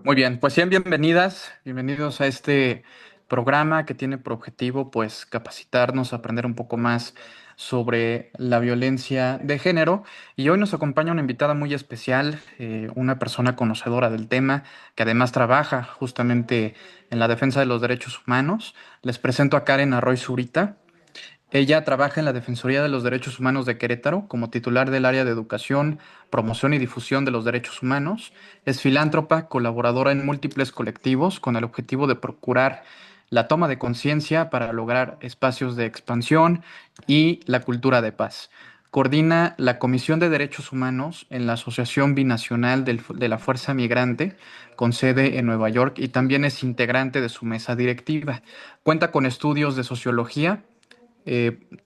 Muy bien, pues sean bienvenidas, bienvenidos a este programa que tiene por objetivo pues capacitarnos, aprender un poco más sobre la violencia de género. Y hoy nos acompaña una invitada muy especial, una persona conocedora del tema, que además trabaja justamente en la defensa de los derechos humanos. Les presento a Karen Arroy Zurita. Ella trabaja en la Defensoría de los Derechos Humanos de Querétaro como titular del área de educación, promoción y difusión de los derechos humanos. Es filántropa, colaboradora en múltiples colectivos con el objetivo de procurar la toma de conciencia para lograr espacios de expansión y la cultura de paz. Coordina la Comisión de Derechos Humanos en la Asociación Binacional de la Fuerza Migrante, con sede en Nueva York, y también es integrante de su mesa directiva. Cuenta con estudios de sociología,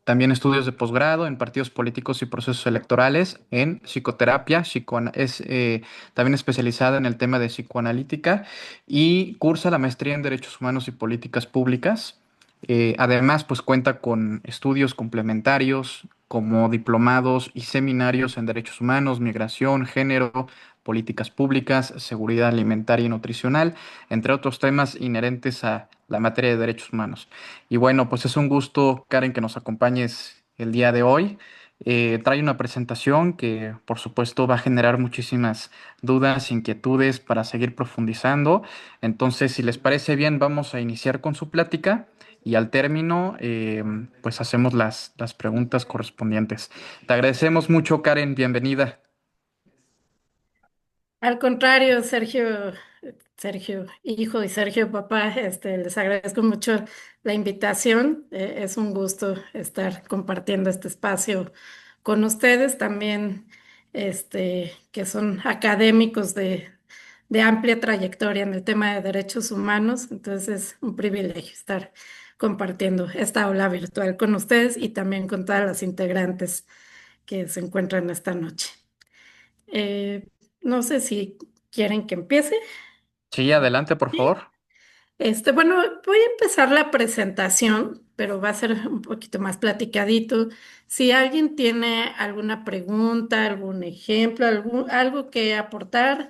también estudios de posgrado en partidos políticos y procesos electorales, en psicoterapia, es también especializada en el tema de psicoanalítica y cursa la maestría en Derechos Humanos y Políticas Públicas. Además, pues cuenta con estudios complementarios como diplomados y seminarios en derechos humanos, migración, género, políticas públicas, seguridad alimentaria y nutricional, entre otros temas inherentes a la materia de derechos humanos. Y bueno, pues es un gusto, Karen, que nos acompañes el día de hoy. Trae una presentación que, por supuesto, va a generar muchísimas dudas, inquietudes para seguir profundizando. Entonces, si les parece bien, vamos a iniciar con su plática y al término, pues hacemos las preguntas correspondientes. Te agradecemos mucho, Karen. Bienvenida. Al contrario, Sergio, hijo y Sergio, papá, les agradezco mucho la invitación. Es un gusto estar compartiendo este espacio con ustedes también, que son académicos de amplia trayectoria en el tema de derechos humanos. Entonces es un privilegio estar compartiendo esta aula virtual con ustedes y también con todas las integrantes que se encuentran esta noche. Eh, no sé si quieren que empiece. Sí, adelante, por Sí. favor. Bueno, voy a empezar la presentación, pero va a ser un poquito más platicadito. Si alguien tiene alguna pregunta, algún ejemplo, algo que aportar,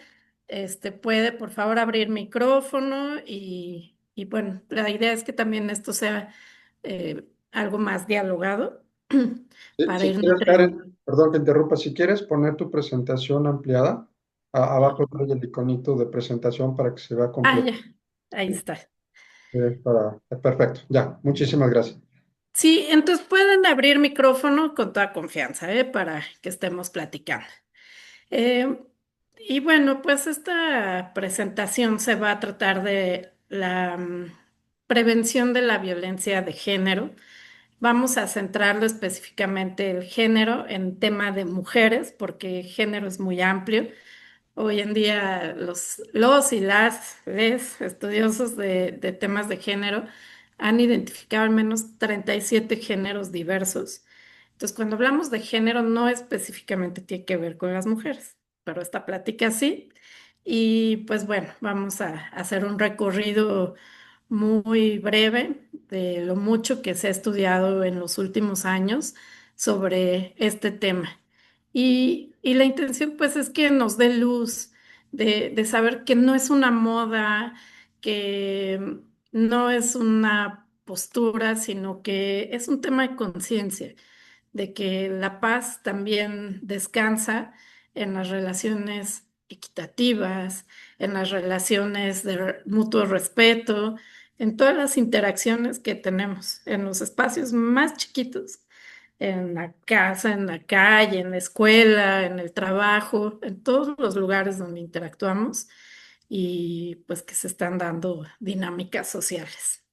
puede por favor abrir micrófono y bueno, la idea es que también esto sea algo más dialogado para Si ir quieres, Karen, nutriendo. perdón que interrumpa, si quieres poner tu presentación ampliada, abajo trae el iconito de presentación para que se vea Ah, completo. ya, ahí está. Perfecto, ya, muchísimas gracias. Sí, entonces pueden abrir micrófono con toda confianza, para que estemos platicando. Eh, y bueno, pues esta presentación se va a tratar de la prevención de la violencia de género. Vamos a centrarlo específicamente el género en tema de mujeres, porque género es muy amplio. Hoy en día los y las les estudiosos de temas de género han identificado al menos 37 géneros diversos. Entonces, cuando hablamos de género, no específicamente tiene que ver con las mujeres, pero esta plática sí. Y pues bueno, vamos a hacer un recorrido muy breve de lo mucho que se ha estudiado en los últimos años sobre este tema. Y la intención pues es que nos dé luz de saber que no es una moda, que no es una postura, sino que es un tema de conciencia, de que la paz también descansa en las relaciones equitativas, en las relaciones de mutuo respeto, en todas las interacciones que tenemos en los espacios más chiquitos, en la casa, en la calle, en la escuela, en el trabajo, en todos los lugares donde interactuamos y pues que se están dando dinámicas sociales.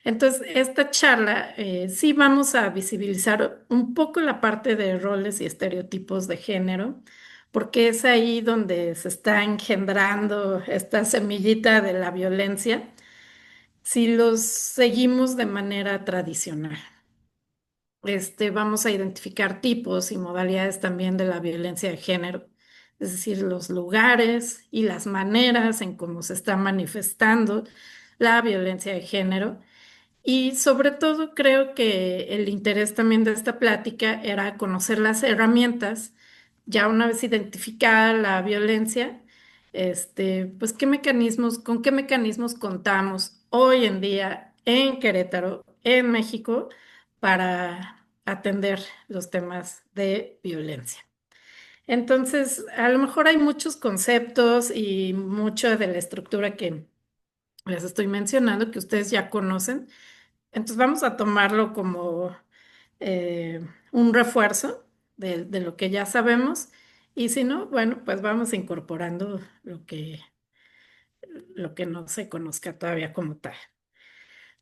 Entonces, esta charla sí vamos a visibilizar un poco la parte de roles y estereotipos de género, porque es ahí donde se está engendrando esta semillita de la violencia si los seguimos de manera tradicional. Vamos a identificar tipos y modalidades también de la violencia de género, es decir, los lugares y las maneras en cómo se está manifestando la violencia de género. Y sobre todo creo que el interés también de esta plática era conocer las herramientas ya una vez identificada la violencia, pues con qué mecanismos contamos hoy en día en Querétaro, en México, para atender los temas de violencia. Entonces, a lo mejor hay muchos conceptos y mucho de la estructura que les estoy mencionando que ustedes ya conocen. Entonces, vamos a tomarlo como eh, un refuerzo de lo que ya sabemos. Y si no, bueno, pues vamos incorporando lo que no se conozca todavía como tal.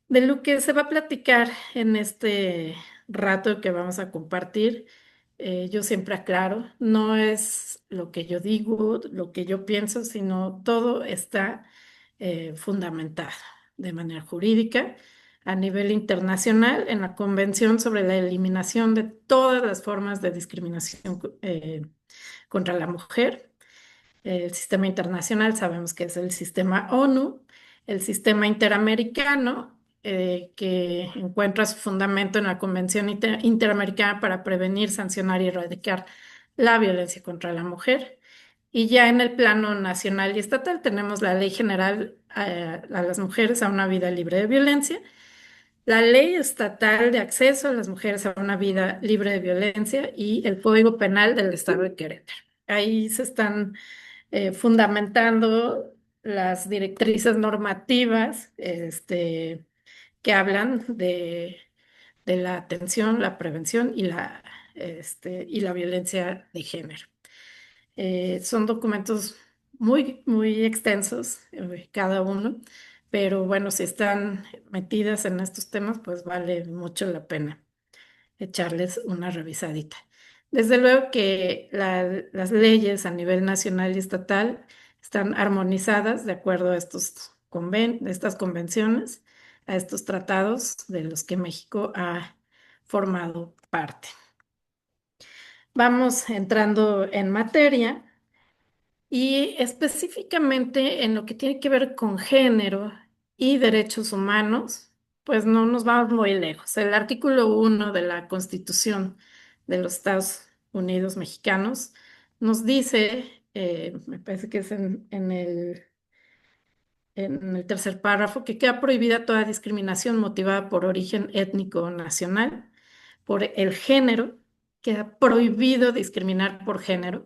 De lo que se va a platicar en este rato que vamos a compartir, yo siempre aclaro, no es lo que yo digo, lo que yo pienso, sino todo está fundamentado de manera jurídica a nivel internacional en la Convención sobre la Eliminación de todas las formas de discriminación contra la mujer. El sistema internacional sabemos que es el sistema ONU, el sistema interamericano, que encuentra su fundamento en la Convención Interamericana para prevenir, sancionar y erradicar la violencia contra la mujer. Y ya en el plano nacional y estatal tenemos la Ley General a las mujeres a una vida libre de violencia, la Ley Estatal de Acceso a las Mujeres a una Vida Libre de Violencia y el Código Penal del Estado de Querétaro. Ahí se están fundamentando las directrices normativas que hablan de la atención, la prevención y la violencia de género. Son documentos muy extensos, cada uno, pero bueno, si están metidas en estos temas, pues vale mucho la pena echarles una revisadita. Desde luego que las leyes a nivel nacional y estatal están armonizadas de acuerdo a estas convenciones, a estos tratados de los que México ha formado parte. Vamos entrando en materia. Y específicamente en lo que tiene que ver con género y derechos humanos, pues no nos vamos muy lejos. El artículo 1 de la Constitución de los Estados Unidos mexicanos nos dice, me parece que es en el tercer párrafo, que queda prohibida toda discriminación motivada por origen étnico o nacional, por el género, queda prohibido discriminar por género,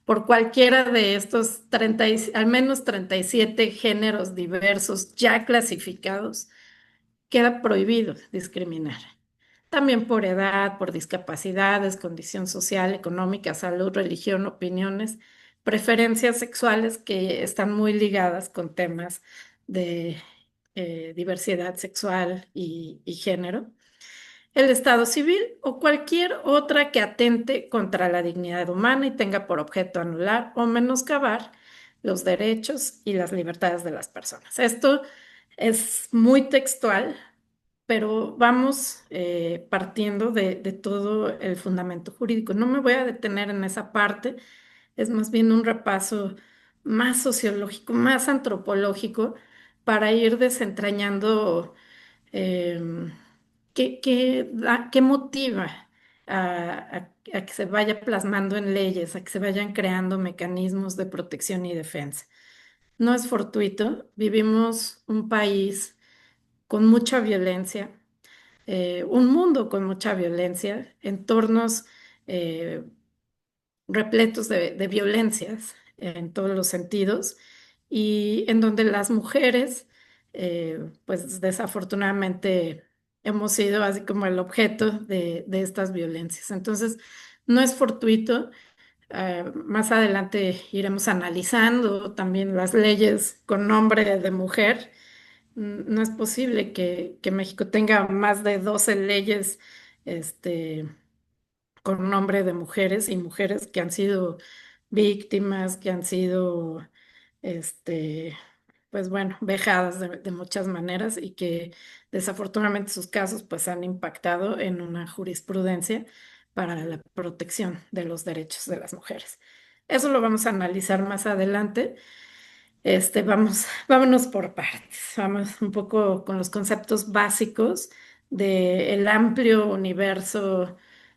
por cualquiera de estos al menos 37 géneros diversos ya clasificados, queda prohibido discriminar. También por edad, por discapacidades, condición social, económica, salud, religión, opiniones, preferencias sexuales que están muy ligadas con temas de diversidad sexual y género, el estado civil o cualquier otra que atente contra la dignidad humana y tenga por objeto anular o menoscabar los derechos y las libertades de las personas. Esto es muy textual, pero vamos partiendo de todo el fundamento jurídico. No me voy a detener en esa parte, es más bien un repaso más sociológico, más antropológico, para ir desentrañando em, qué motiva a que se vaya plasmando en leyes, a que se vayan creando mecanismos de protección y defensa. No es fortuito, vivimos un país con mucha violencia, un mundo con mucha violencia, entornos eh, repletos de violencias en todos los sentidos y en donde las mujeres, pues desafortunadamente hemos sido así como el objeto de estas violencias. Entonces, no es fortuito. Más adelante iremos analizando también las leyes con nombre de mujer. No es posible que México tenga más de 12 leyes, este, con nombre de mujeres y mujeres que han sido víctimas, que han sido, este, pues bueno, vejadas de muchas maneras y que desafortunadamente sus casos pues han impactado en una jurisprudencia para la protección de los derechos de las mujeres. Eso lo vamos a analizar más adelante. Vámonos por partes. Vamos un poco con los conceptos básicos del amplio universo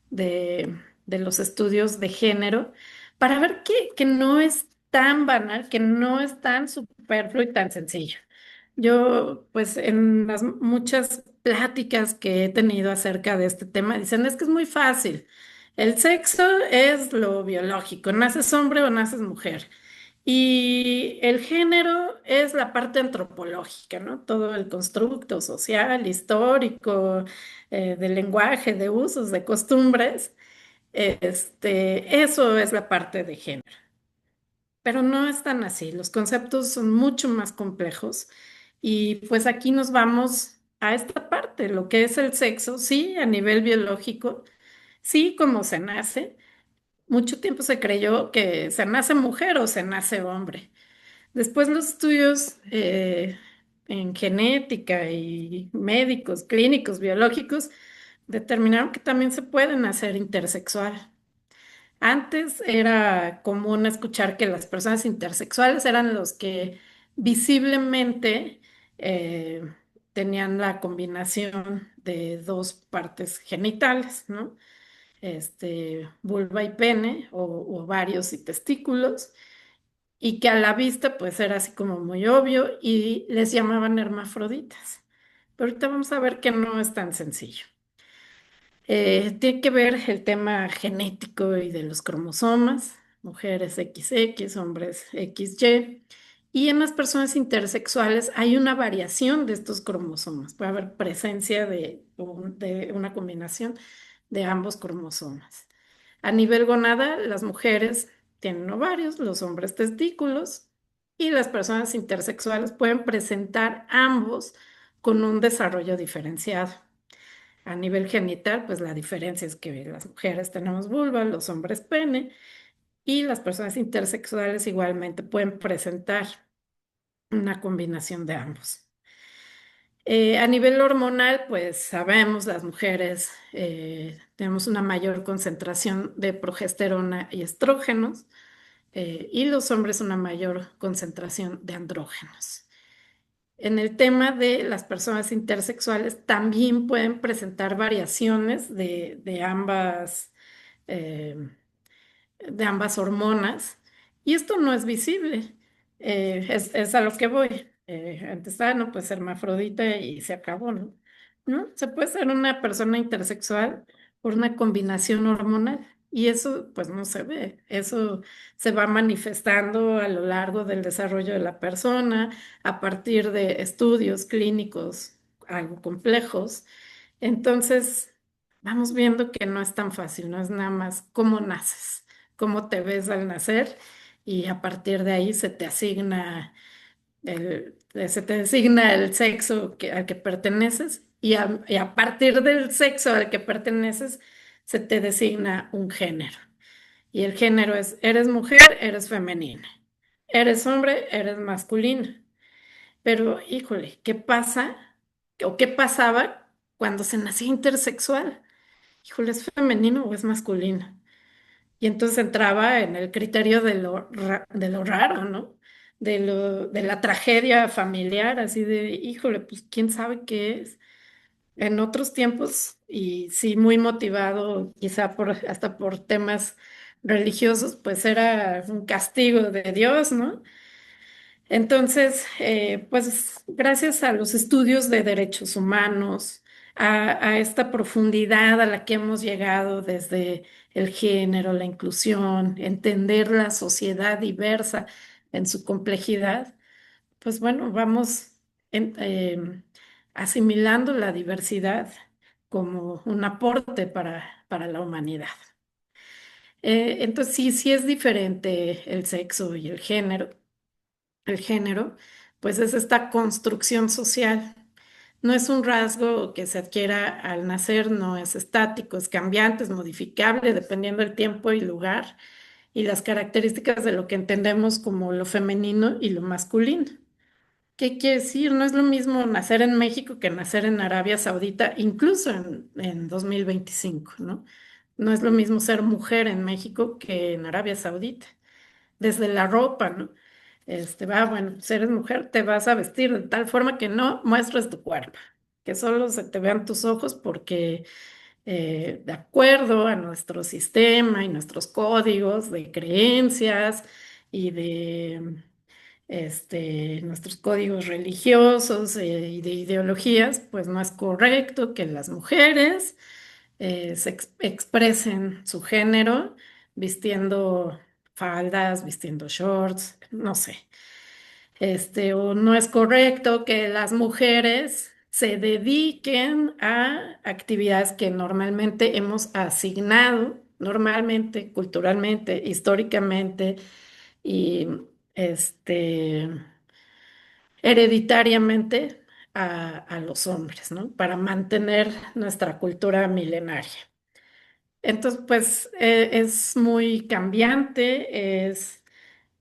de los estudios de género para ver que no es tan banal, que no es tan superfluo y tan sencillo. Yo, pues, en las muchas pláticas que he tenido acerca de este tema, dicen, es que es muy fácil. El sexo es lo biológico, naces hombre o naces mujer. Y el género es la parte antropológica, ¿no? Todo el constructo social, histórico, del lenguaje, de usos, de costumbres. Eso es la parte de género. Pero no es tan así. Los conceptos son mucho más complejos. Y pues aquí nos vamos a esta parte, lo que es el sexo, sí, a nivel biológico, sí, como se nace. Mucho tiempo se creyó que se nace mujer o se nace hombre. Después los estudios en genética y médicos, clínicos, biológicos, determinaron que también se puede nacer intersexual. Antes era común escuchar que las personas intersexuales eran los que visiblemente eh, tenían la combinación de dos partes genitales, ¿no? Vulva y pene, o ovarios y testículos, y que a la vista pues era así como muy obvio y les llamaban hermafroditas. Pero ahorita vamos a ver que no es tan sencillo. Tiene que ver el tema genético y de los cromosomas, mujeres XX, hombres XY. Y en las personas intersexuales hay una variación de estos cromosomas. Puede haber presencia de una combinación de ambos cromosomas. A nivel gonada, las mujeres tienen ovarios, los hombres testículos y las personas intersexuales pueden presentar ambos con un desarrollo diferenciado. A nivel genital, pues la diferencia es que las mujeres tenemos vulva, los hombres pene y las personas intersexuales igualmente pueden presentar una combinación de ambos. A nivel hormonal, pues sabemos, las mujeres tenemos una mayor concentración de progesterona y estrógenos y los hombres una mayor concentración de andrógenos. En el tema de las personas intersexuales, también pueden presentar variaciones eh, de ambas hormonas, y esto no es visible. Es a lo que voy. Antes, no, pues hermafrodita y se acabó, ¿no? ¿No? Se puede ser una persona intersexual por una combinación hormonal. Y eso, pues no se ve. Eso se va manifestando a lo largo del desarrollo de la persona, a partir de estudios clínicos algo complejos. Entonces, vamos viendo que no es tan fácil, no es nada más cómo naces, cómo te ves al nacer, y a partir de ahí se te designa el sexo al que perteneces, y a partir del sexo al que perteneces se te designa un género. Y el género es, eres mujer, eres femenina, eres hombre, eres masculino. Pero, híjole, ¿qué pasa? ¿O qué pasaba cuando se nacía intersexual? Híjole, ¿es femenino o es masculino? Y entonces entraba en el criterio de lo raro, ¿no? De la tragedia familiar, así de, híjole, pues quién sabe qué es. En otros tiempos, y sí, muy motivado, quizá hasta por temas religiosos, pues era un castigo de Dios, ¿no? Entonces, pues gracias a los estudios de derechos humanos, a esta profundidad a la que hemos llegado desde el género, la inclusión, entender la sociedad diversa en su complejidad, pues bueno, vamos asimilando la diversidad como un aporte para la humanidad. Entonces, sí, sí es diferente el sexo y el género. El género, pues es esta construcción social. No es un rasgo que se adquiera al nacer, no es estático, es cambiante, es modificable dependiendo del tiempo y lugar y las características de lo que entendemos como lo femenino y lo masculino. ¿Qué quiere decir? No es lo mismo nacer en México que nacer en Arabia Saudita, incluso en 2025, ¿no? No es lo mismo ser mujer en México que en Arabia Saudita, desde la ropa, ¿no? Bueno, si eres mujer, te vas a vestir de tal forma que no muestres tu cuerpo, que solo se te vean tus ojos porque de acuerdo a nuestro sistema y nuestros códigos de creencias y de nuestros códigos religiosos y de ideologías, pues no es correcto que las mujeres expresen su género vistiendo faldas, vistiendo shorts, no sé. O no es correcto que las mujeres se dediquen a actividades que normalmente hemos asignado, normalmente, culturalmente, históricamente y este, hereditariamente a los hombres, ¿no? Para mantener nuestra cultura milenaria. Entonces, pues es muy cambiante, es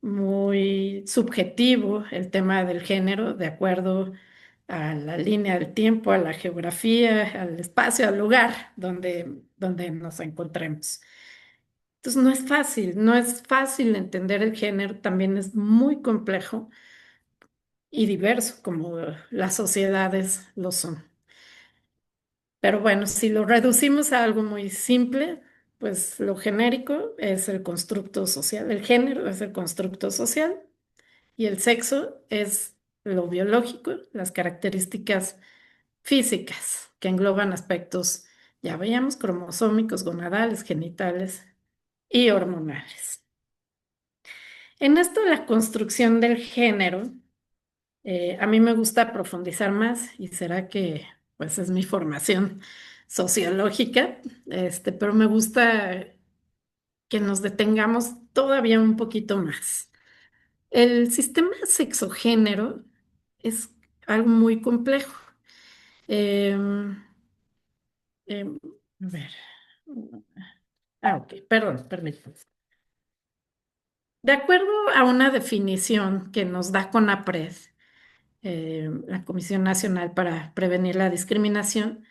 muy subjetivo el tema del género, de acuerdo a la línea del tiempo, a la geografía, al espacio, al lugar donde nos encontremos. Entonces, no es fácil, no es fácil entender el género, también es muy complejo y diverso, como las sociedades lo son. Pero bueno, si lo reducimos a algo muy simple, pues lo genérico es el constructo social, el género es el constructo social y el sexo es lo biológico, las características físicas que engloban aspectos, ya veíamos, cromosómicos, gonadales, genitales y hormonales. En esto de la construcción del género, a mí me gusta profundizar más y será que pues es mi formación sociológica, pero me gusta que nos detengamos todavía un poquito más. El sistema sexogénero es algo muy complejo. Em, a ver. Ok, perdón, permítame. De acuerdo a una definición que nos da CONAPRED, la Comisión Nacional para Prevenir la Discriminación,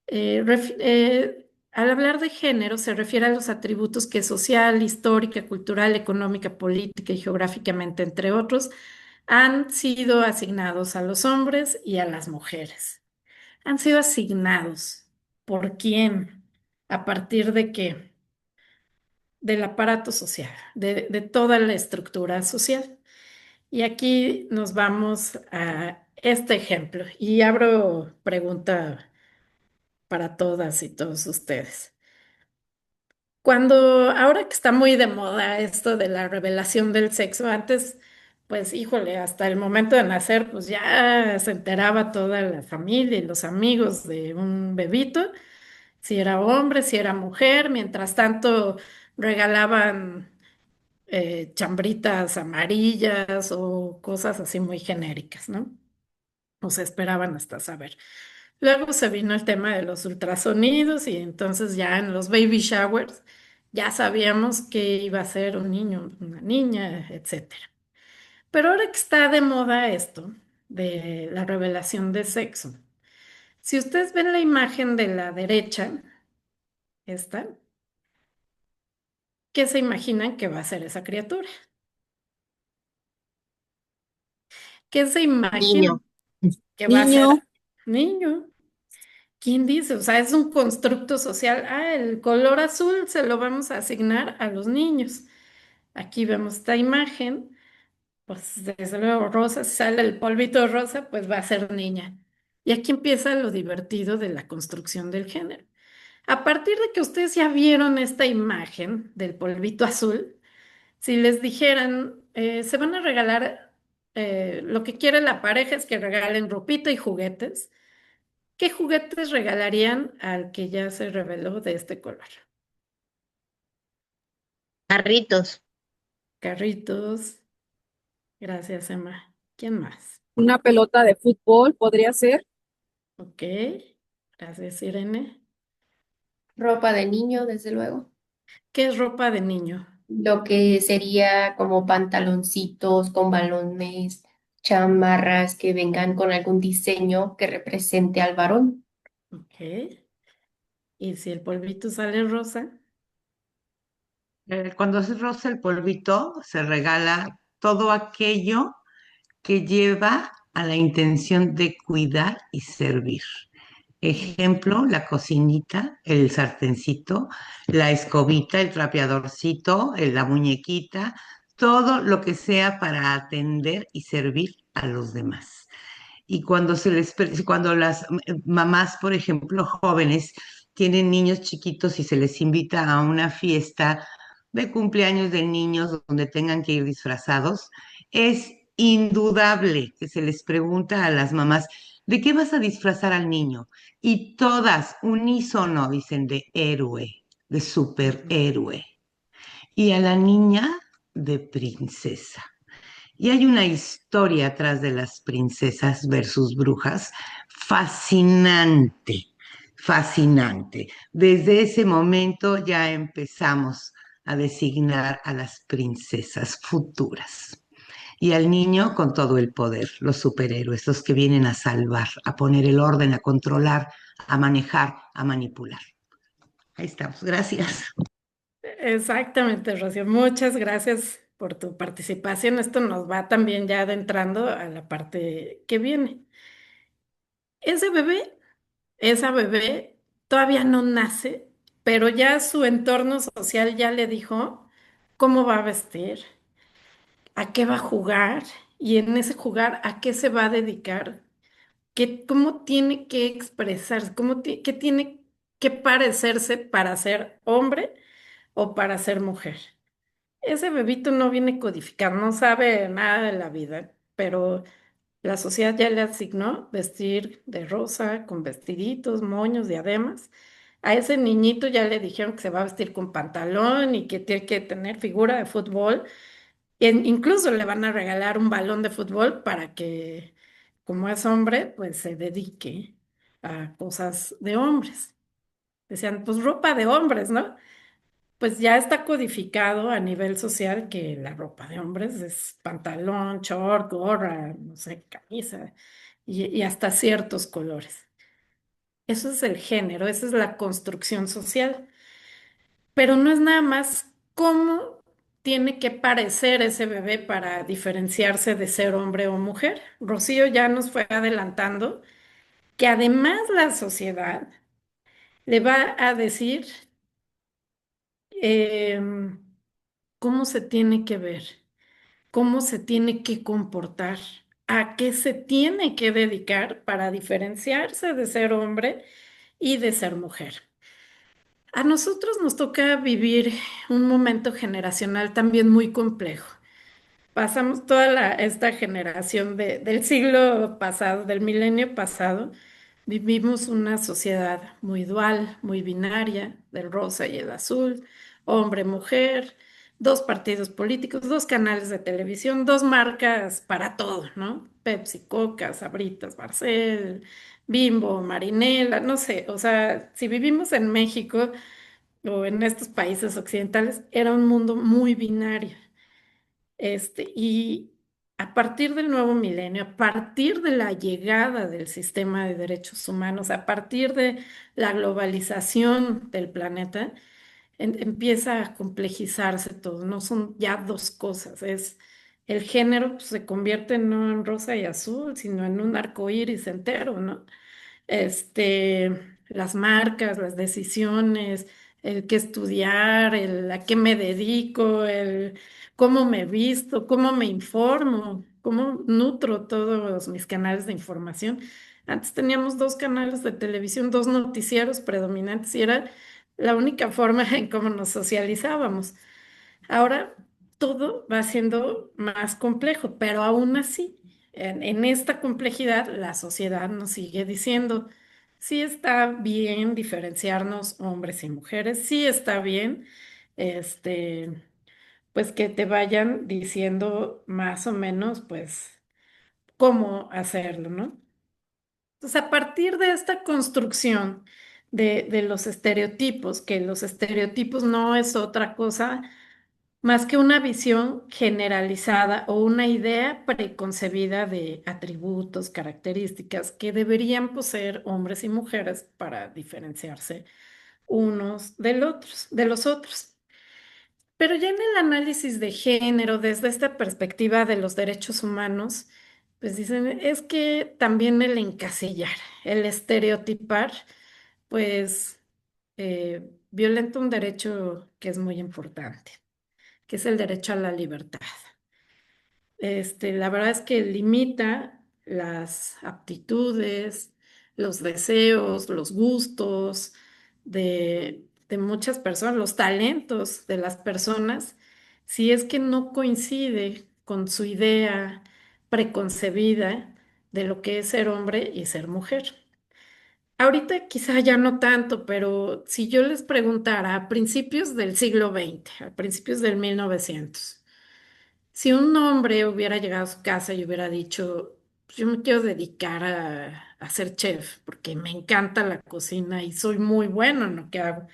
al hablar de género se refiere a los atributos que social, histórica, cultural, económica, política y geográficamente, entre otros, han sido asignados a los hombres y a las mujeres. Han sido asignados. ¿Por quién? ¿A partir de qué? Del aparato social, de toda la estructura social. Y aquí nos vamos a este ejemplo y abro pregunta para todas y todos ustedes. Ahora que está muy de moda esto de la revelación del sexo, antes, pues híjole, hasta el momento de nacer, pues ya se enteraba toda la familia y los amigos de un bebito, si era hombre, si era mujer, mientras tanto regalaban chambritas amarillas o cosas así muy genéricas, ¿no? O se esperaban hasta saber. Luego se vino el tema de los ultrasonidos y entonces ya en los baby showers ya sabíamos que iba a ser un niño, una niña, etcétera. Pero ahora que está de moda esto de la revelación de sexo, si ustedes ven la imagen de la derecha, esta, ¿qué se imaginan que va a ser esa criatura? ¿Qué se Niño, imaginan que va a niño, ser niño? ¿Quién dice? O sea, es un constructo social. Ah, el color azul se lo vamos a asignar a los niños. Aquí vemos esta imagen, pues desde luego rosa, si sale el polvito rosa, pues va a ser niña. Y aquí empieza lo divertido de la construcción del género. A partir de que ustedes ya vieron esta imagen del polvito azul, si les dijeran, se van a regalar, lo que quiere la pareja es que regalen ropita y juguetes. ¿Qué juguetes regalarían al que ya se reveló de este color? carritos, Carritos. Gracias, Emma. ¿Quién más? Una pelota de fútbol podría ser. Ok. Gracias, Irene. Ropa de niño, desde luego. ¿Qué es ropa de niño? Lo que sería como pantaloncitos con balones, chamarras que vengan con algún diseño que represente al varón. Ok. ¿Y si el polvito sale rosa? Cuando se roza el polvito, se regala todo aquello que lleva a la intención de cuidar y servir. Ejemplo, la cocinita, el sartencito, la escobita, el trapeadorcito, la muñequita, todo lo que sea para atender y servir a los demás. Y cuando las mamás, por ejemplo, jóvenes, tienen niños chiquitos y se les invita a una fiesta de cumpleaños de niños donde tengan que ir disfrazados, es indudable que se les pregunta a las mamás, ¿de qué vas a disfrazar al niño? Y todas, unísono, dicen de héroe, de superhéroe. Y a la niña de princesa. Y hay una historia atrás de las princesas versus brujas fascinante, fascinante. Desde ese momento ya empezamos a designar a las princesas futuras. Y al niño con todo el poder, los superhéroes, los que vienen a salvar, a poner el orden, a controlar, a manejar, a manipular. Ahí estamos, gracias. Exactamente, Rocío. Muchas gracias por tu participación. Esto nos va también ya adentrando a la parte que viene. Ese bebé, esa bebé todavía no nace, pero ya su entorno social ya le dijo cómo va a vestir, a qué va a jugar y en ese jugar a qué se va a dedicar, cómo tiene que expresarse, qué tiene que parecerse para ser hombre o para ser mujer. Ese bebito no viene codificado, no sabe nada de la vida, pero la sociedad ya le asignó vestir de rosa, con vestiditos, moños, diademas. A ese niñito ya le dijeron que se va a vestir con pantalón y que tiene que tener figura de fútbol. Incluso le van a regalar un balón de fútbol para que, como es hombre, pues se dedique a cosas de hombres. Decían, pues ropa de hombres, ¿no? Pues ya está codificado a nivel social que la ropa de hombres es pantalón, short, gorra, no sé, camisa y hasta ciertos colores. Eso es el género, esa es la construcción social. Pero no es nada más cómo tiene que parecer ese bebé para diferenciarse de ser hombre o mujer. Rocío ya nos fue adelantando que además la sociedad le va a decir em, cómo se tiene que ver, cómo se tiene que comportar, a qué se tiene que dedicar para diferenciarse de ser hombre y de ser mujer. A nosotros nos toca vivir un momento generacional también muy complejo. Pasamos toda esta generación del siglo pasado, del milenio pasado, vivimos una sociedad muy dual, muy binaria, del rosa y el azul, hombre-mujer, dos partidos políticos, dos canales de televisión, dos marcas para todo, ¿no? Pepsi, Coca, Sabritas, Barcel, Bimbo, Marinela, no sé, o sea, si vivimos en México o en estos países occidentales, era un mundo muy binario. Y a partir del nuevo milenio, a partir de la llegada del sistema de derechos humanos, a partir de la globalización del planeta, empieza a complejizarse todo. No son ya dos cosas. El género pues, se convierte no en rosa y azul, sino en un arco iris entero, ¿no? Las marcas, las decisiones, el qué estudiar, el a qué me dedico, el cómo me visto, cómo me informo, cómo nutro todos mis canales de información. Antes teníamos dos canales de televisión, dos noticieros predominantes y era la única forma en cómo nos socializábamos. Ahora todo va siendo más complejo, pero aún así, en esta complejidad, la sociedad nos sigue diciendo, sí está bien diferenciarnos hombres y mujeres, sí está bien, este, pues que te vayan diciendo más o menos, pues, cómo hacerlo, ¿no? Entonces, a partir de esta construcción de los estereotipos, que los estereotipos no es otra cosa más que una visión generalizada o una idea preconcebida de atributos, características que deberían poseer hombres y mujeres para diferenciarse unos de los otros. Pero ya en el análisis de género, desde esta perspectiva de los derechos humanos, Pues dicen, es que también el encasillar, el estereotipar, pues violenta un derecho que es muy importante, que es el derecho a la libertad. La verdad es que limita las aptitudes, los deseos, los gustos de muchas personas, los talentos de las personas, si es que no coincide con su idea preconcebida de lo que es ser hombre y ser mujer. Ahorita quizá ya no tanto, pero si yo les preguntara a principios del siglo XX, a principios del 1900, si un hombre hubiera llegado a su casa y hubiera dicho, "Pues yo me quiero dedicar a ser chef porque me encanta la cocina y soy muy bueno en lo que hago,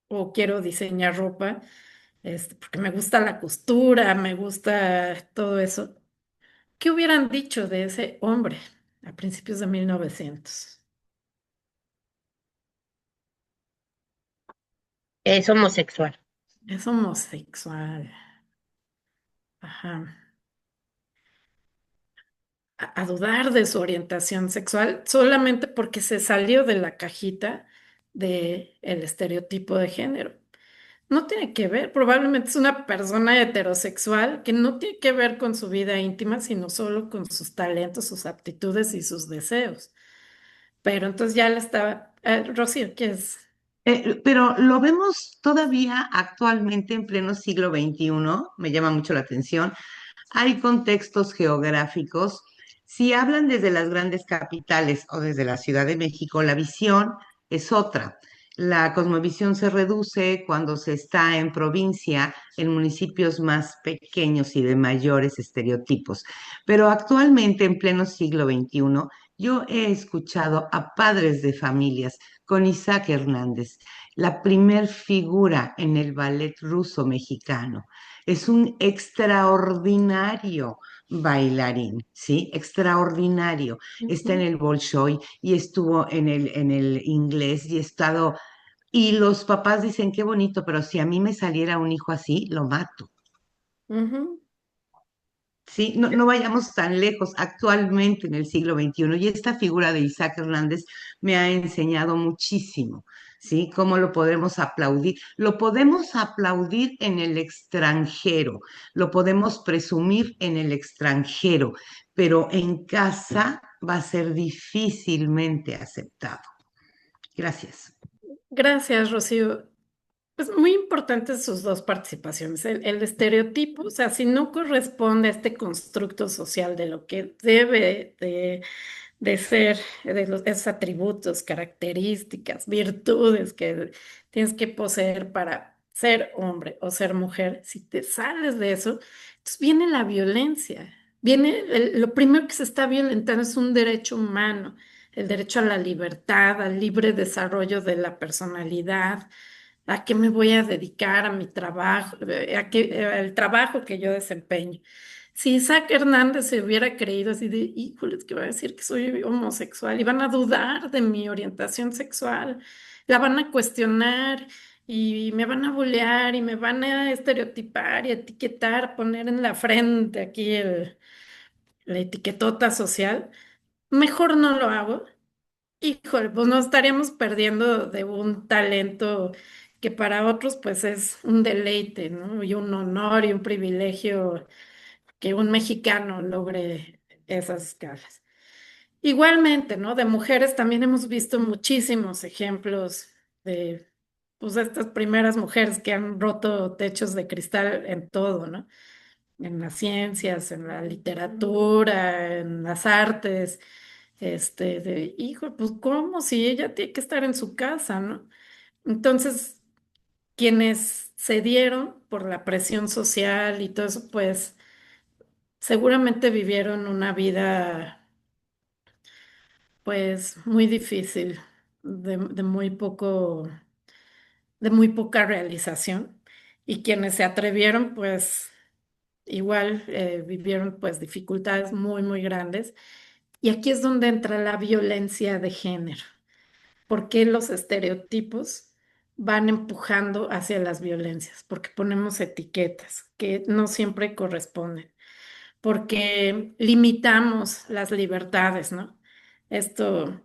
o quiero diseñar ropa, porque me gusta la costura, me gusta todo eso", ¿qué hubieran dicho de ese hombre a principios de 1900? Es homosexual. Es homosexual. Ajá. A dudar de su orientación sexual solamente porque se salió de la cajita del estereotipo de género. No tiene que ver, probablemente es una persona heterosexual que no tiene que ver con su vida íntima, sino solo con sus talentos, sus aptitudes y sus deseos. Pero entonces ya le estaba, Rocío, ¿qué es? Pero lo vemos todavía actualmente en pleno siglo XXI, me llama mucho la atención. Hay contextos geográficos. Si hablan desde las grandes capitales o desde la Ciudad de México, la visión es otra. La cosmovisión se reduce cuando se está en provincia, en municipios más pequeños y de mayores estereotipos. Pero actualmente, en pleno siglo XXI, yo he escuchado a padres de familias con Isaac Hernández, la primer figura en el ballet ruso mexicano. Es un extraordinario bailarín, ¿sí? Extraordinario. Está en Ujú, el Bolshoi y estuvo en el inglés y he estado... Y los papás dicen, qué bonito, pero si a mí me saliera un hijo así, lo mato. ujú. Sí, no, no vayamos tan lejos actualmente en el siglo XXI. Y esta figura de Isaac Hernández me ha enseñado muchísimo, ¿sí? ¿Cómo lo podemos aplaudir? Lo podemos aplaudir en el extranjero, lo podemos presumir en el extranjero, pero en casa va a ser difícilmente aceptado. Gracias. Gracias, Rocío. Pues muy importantes sus dos participaciones. El estereotipo, o sea, si no corresponde a este constructo social de lo que debe de ser, de esos atributos, características, virtudes que tienes que poseer para ser hombre o ser mujer, si te sales de eso, entonces viene la violencia. Viene, lo primero que se está violentando es un derecho humano, el derecho a la libertad, al libre desarrollo de la personalidad. ¿A qué me voy a dedicar? A mi trabajo, al trabajo que yo desempeño. Si Isaac Hernández se hubiera creído así de, híjoles, que va a decir que soy homosexual y van a dudar de mi orientación sexual, la van a cuestionar y me van a bulear y me van a estereotipar y etiquetar, poner en la frente aquí la etiquetota social, mejor no lo hago. Híjole, pues nos estaríamos perdiendo de un talento que para otros pues es un deleite, ¿no? Y un honor y un privilegio que un mexicano logre esas escalas. Igualmente, ¿no? De mujeres también hemos visto muchísimos ejemplos de pues estas primeras mujeres que han roto techos de cristal en todo, ¿no? En las ciencias, en la literatura, en las artes, hijo, pues ¿cómo? Si ella tiene que estar en su casa, ¿no? Entonces, quienes cedieron por la presión social y todo eso, pues seguramente vivieron una vida, pues, muy difícil, de muy poca realización. Y quienes se atrevieron, pues, igual vivieron, pues, dificultades muy, muy grandes. Y aquí es donde entra la violencia de género. ¿Por qué los estereotipos van empujando hacia las violencias? Porque ponemos etiquetas que no siempre corresponden. porque limitamos las libertades, ¿no? Esto,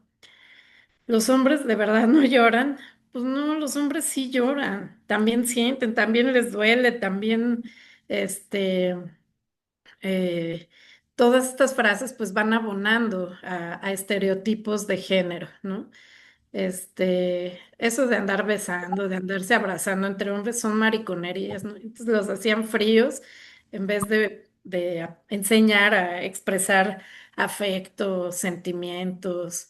los hombres de verdad no lloran. Pues no, los hombres sí lloran, también sienten, también les duele, también, este, eh, todas estas frases pues van abonando a estereotipos de género, ¿no? Eso de andar besando, de andarse abrazando entre hombres son mariconerías, ¿no? Entonces los hacían fríos en vez de enseñar a expresar afectos, sentimientos.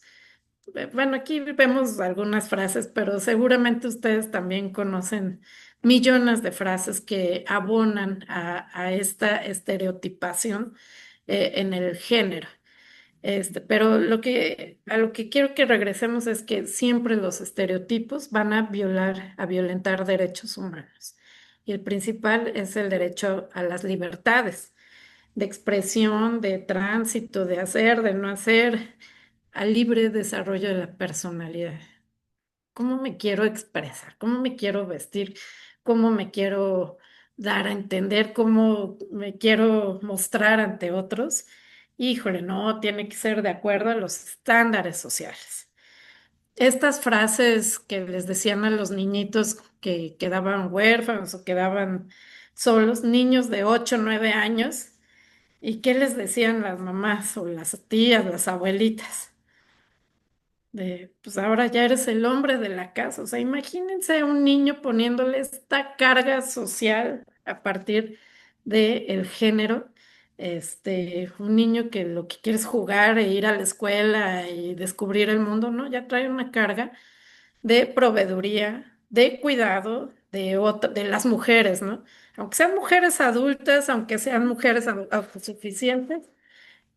Bueno, aquí vemos algunas frases, pero seguramente ustedes también conocen millones de frases que abonan a esta estereotipación en el género. Pero a lo que quiero que regresemos es que siempre los estereotipos van a violentar derechos humanos. Y el principal es el derecho a las libertades de expresión, de tránsito, de hacer, de no hacer, al libre desarrollo de la personalidad. ¿Cómo me quiero expresar? ¿Cómo me quiero vestir? ¿Cómo me quiero dar a entender? ¿Cómo me quiero mostrar ante otros? Híjole, no, tiene que ser de acuerdo a los estándares sociales. Estas frases que les decían a los niñitos que quedaban huérfanos o quedaban solos, niños de 8 o 9 años, ¿y qué les decían las mamás o las tías, las abuelitas? Pues ahora ya eres el hombre de la casa. O sea, imagínense a un niño poniéndole esta carga social a partir del género. Un niño que lo que quiere es jugar e ir a la escuela y descubrir el mundo, ¿no? Ya trae una carga de proveeduría, de cuidado de las mujeres, ¿no? Aunque sean mujeres adultas, aunque sean mujeres autosuficientes,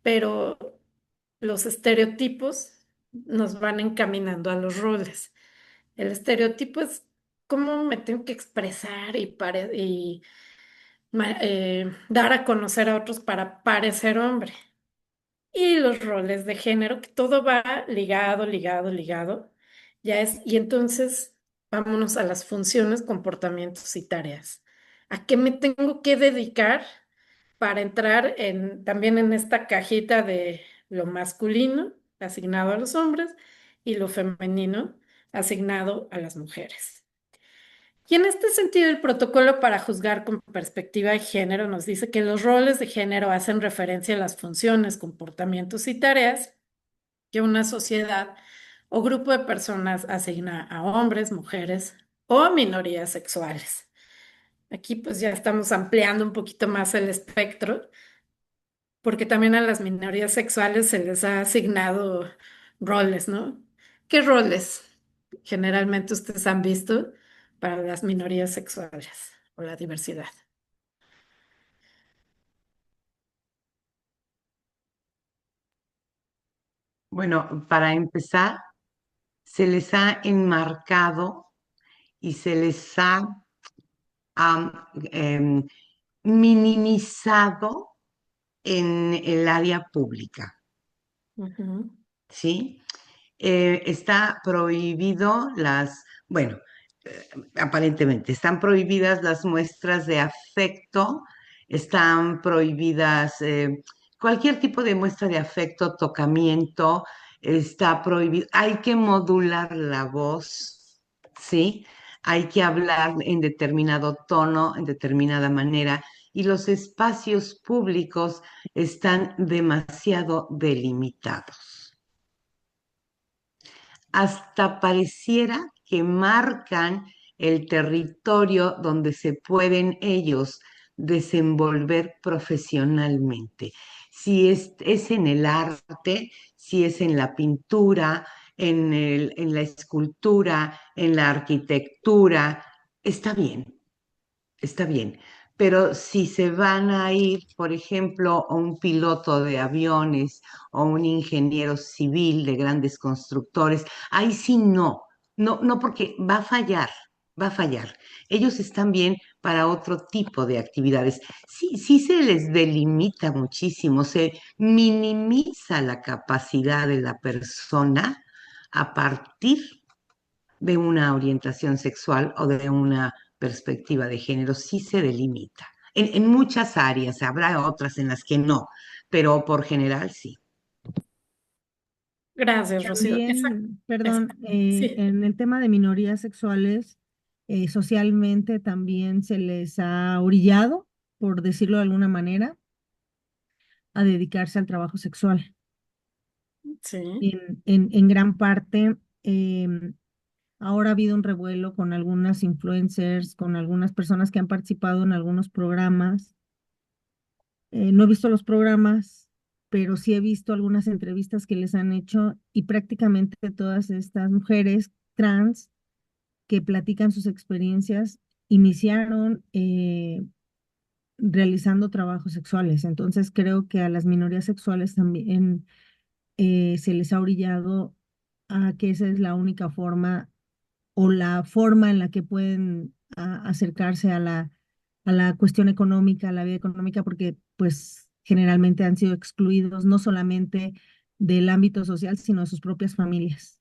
pero los estereotipos nos van encaminando a los roles. El estereotipo es cómo me tengo que expresar y dar a conocer a otros para parecer hombre. Y los roles de género, que todo va ligado, ligado, ligado. Y entonces vámonos a las funciones, comportamientos y tareas. ¿A qué me tengo que dedicar para entrar también en esta cajita de lo masculino asignado a los hombres y lo femenino asignado a las mujeres? Y en este sentido, el protocolo para juzgar con perspectiva de género nos dice que los roles de género hacen referencia a las funciones, comportamientos y tareas que una sociedad o grupo de personas asigna a hombres, mujeres o minorías sexuales. Aquí pues ya estamos ampliando un poquito más el espectro porque también a las minorías sexuales se les ha asignado roles, ¿no? ¿Qué roles generalmente ustedes han visto para las minorías sexuales o la diversidad? Bueno, para empezar, se les ha enmarcado y se les ha em, minimizado en el área pública, Ujú, ¿sí? Está prohibido bueno, aparentemente, están prohibidas las muestras de afecto, están prohibidas cualquier tipo de muestra de afecto, tocamiento, está prohibido. Hay que modular la voz, ¿sí? Hay que hablar en determinado tono, en determinada manera, y los espacios públicos están demasiado delimitados. Hasta pareciera que marcan el territorio donde se pueden ellos desenvolver profesionalmente. Si es en el arte, si es en la pintura, en la escultura, en la arquitectura, está bien, está bien. Pero si se van a ir, por ejemplo, a un piloto de aviones o un ingeniero civil de grandes constructores, ahí sí no, no, no, porque va a fallar, va a fallar. Ellos están bien para otro tipo de actividades. Sí, sí se les delimita muchísimo, se minimiza la capacidad de la persona a partir de una orientación sexual o de una perspectiva de género, sí se delimita. en muchas áreas, habrá otras en las que no, pero por general sí. Gracias, Rocío. También, perdón, Exacto. Sí, en el tema de minorías sexuales, socialmente también se les ha orillado, por decirlo de alguna manera, a dedicarse al trabajo sexual. sí, En gran parte, ahora ha habido un revuelo con algunas influencers, con algunas personas que han participado en algunos programas. No he visto los programas, pero sí he visto algunas entrevistas que les han hecho y prácticamente todas estas mujeres trans que platican sus experiencias iniciaron realizando trabajos sexuales. Entonces creo que a las minorías sexuales también se les ha orillado a que esa es la única forma o la forma en la que pueden acercarse a la cuestión económica, a la vida económica, porque pues generalmente han sido excluidos no solamente del ámbito social, sino de sus propias familias.